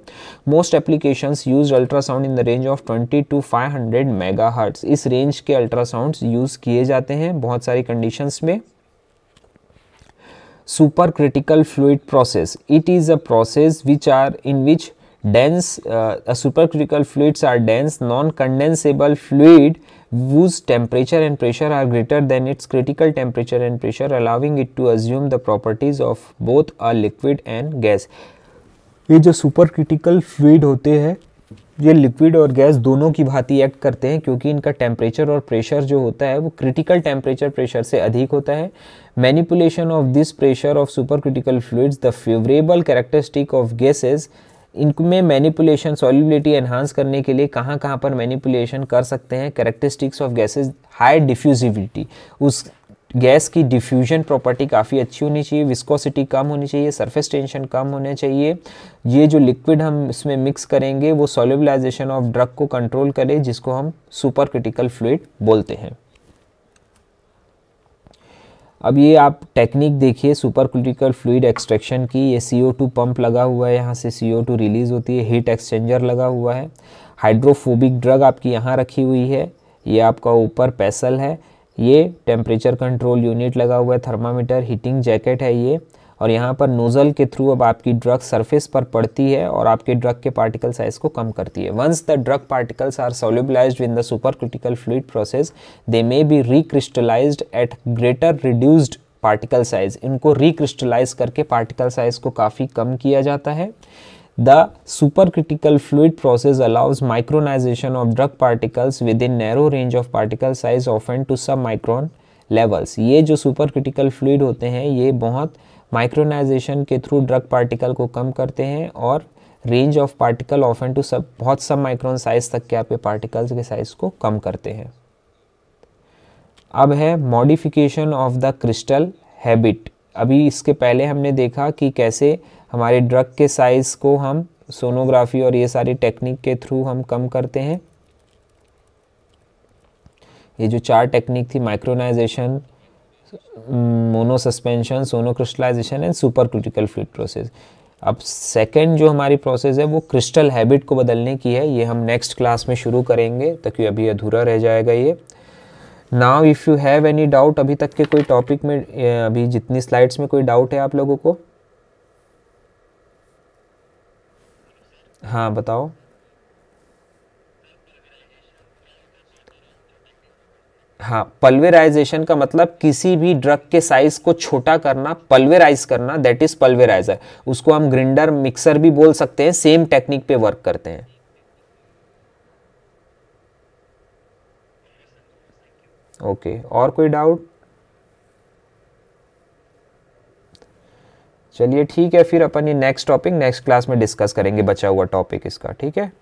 Most applications use ultrasound in the range of 20 to 500 megahertz. इस रेंज के अल्ट्रासाउंड्स यूज किए जाते हैं बहुत सारी कंडीशंस में। supercritical fluid process, it is a process in which dense supercritical fluids are dense non-condensable fluid whose temperature and pressure are greater than its critical temperature and pressure, allowing it to assume the properties of both a liquid and gas। ये जो supercritical fluid होते हैं ये लिक्विड और गैस दोनों की भांति एक्ट करते हैं, क्योंकि इनका टेम्परेचर और प्रेशर जो होता है वो क्रिटिकल टेम्परेचर प्रेशर से अधिक होता है। Manipulation of this pressure of super critical fluids the favourable characteristic of gases. इनमें मैनिपुलेशन सॉल्युबिलिटी एनहांस करने के लिए कहाँ कहाँ पर मैनिपुलेशन कर सकते हैं। Characteristics of gases, high diffusivity, उस गैस की डिफ्यूजन प्रॉपर्टी काफ़ी अच्छी होनी चाहिए, विस्कोसिटी कम होनी चाहिए, सरफेस टेंशन कम होना चाहिए। ये जो लिक्विड हम इसमें मिक्स करेंगे वो सॉल्युबलाइजेशन ऑफ ड्रग को कंट्रोल करे, जिसको हम सुपर क्रिटिकल फ्लूइड बोलते हैं। अब ये आप टेक्निक देखिए सुपर क्रिटिकल फ्लूइड एक्सट्रैक्शन की। ये CO2 पंप लगा हुआ है, यहाँ से CO2 रिलीज होती है, हीट एक्सचेंजर लगा हुआ है, हाइड्रोफोबिक ड्रग आपकी यहाँ रखी हुई है, ये आपका ऊपर पैसल है, ये टेम्परेचर कंट्रोल यूनिट लगा हुआ है, थर्मामीटर, हीटिंग जैकेट है ये, और यहाँ पर नोज़ल के थ्रू अब आपकी ड्रग सरफेस पर पड़ती है और आपके ड्रग के पार्टिकल साइज को कम करती है। Once the drug particles are solubilized in the super critical fluid process they may be recrystallized at greater reduced particle size. इनको रिक्रिस्टलाइज करके पार्टिकल साइज को काफ़ी कम किया जाता है। The supercritical fluid process allows micronization of drug particles within narrow range of particle size often to submicron levels। ये जो supercritical fluid होते हैं ये बहुत माइक्रोनाइजेशन के थ्रू ड्रग पार्टिकल को कम करते हैं और range of particle often to बहुत सब माइक्रोन साइज तक के आपके पार्टिकल्स के साइज को कम करते हैं। अब है modification of the crystal habit. अभी इसके पहले हमने देखा कि कैसे हमारे ड्रग के साइज को हम सोनोग्राफी और ये सारी टेक्निक के थ्रू हम कम करते हैं। ये जो 4 टेक्निक थी, micronization, mono suspension, sono crystallization and super critical fluid process. अब सेकंड जो हमारी प्रोसेस है वो क्रिस्टल हैबिट को बदलने की है। ये हम नेक्स्ट क्लास में शुरू करेंगे, ताकि अभी अधूरा रह जाएगा ये। Now if you have any doubt, अभी तक के कोई टॉपिक में, अभी जितनी स्लाइड्स में कोई डाउट है आप लोगों को? हाँ बताओ। हाँ, पल्वेराइजेशन का मतलब किसी भी ड्रग के साइज को छोटा करना, पल्वेराइज करना, दैट इज पल्वेराइजर। उसको हम ग्रिंडर, मिक्सर भी बोल सकते हैं, सेम टेक्निक पे वर्क करते हैं। ओके, और कोई डाउट? चलिए ठीक है, फिर अपन ये नेक्स्ट टॉपिक नेक्स्ट क्लास में डिस्कस करेंगे, बचा हुआ टॉपिक इसका। ठीक है।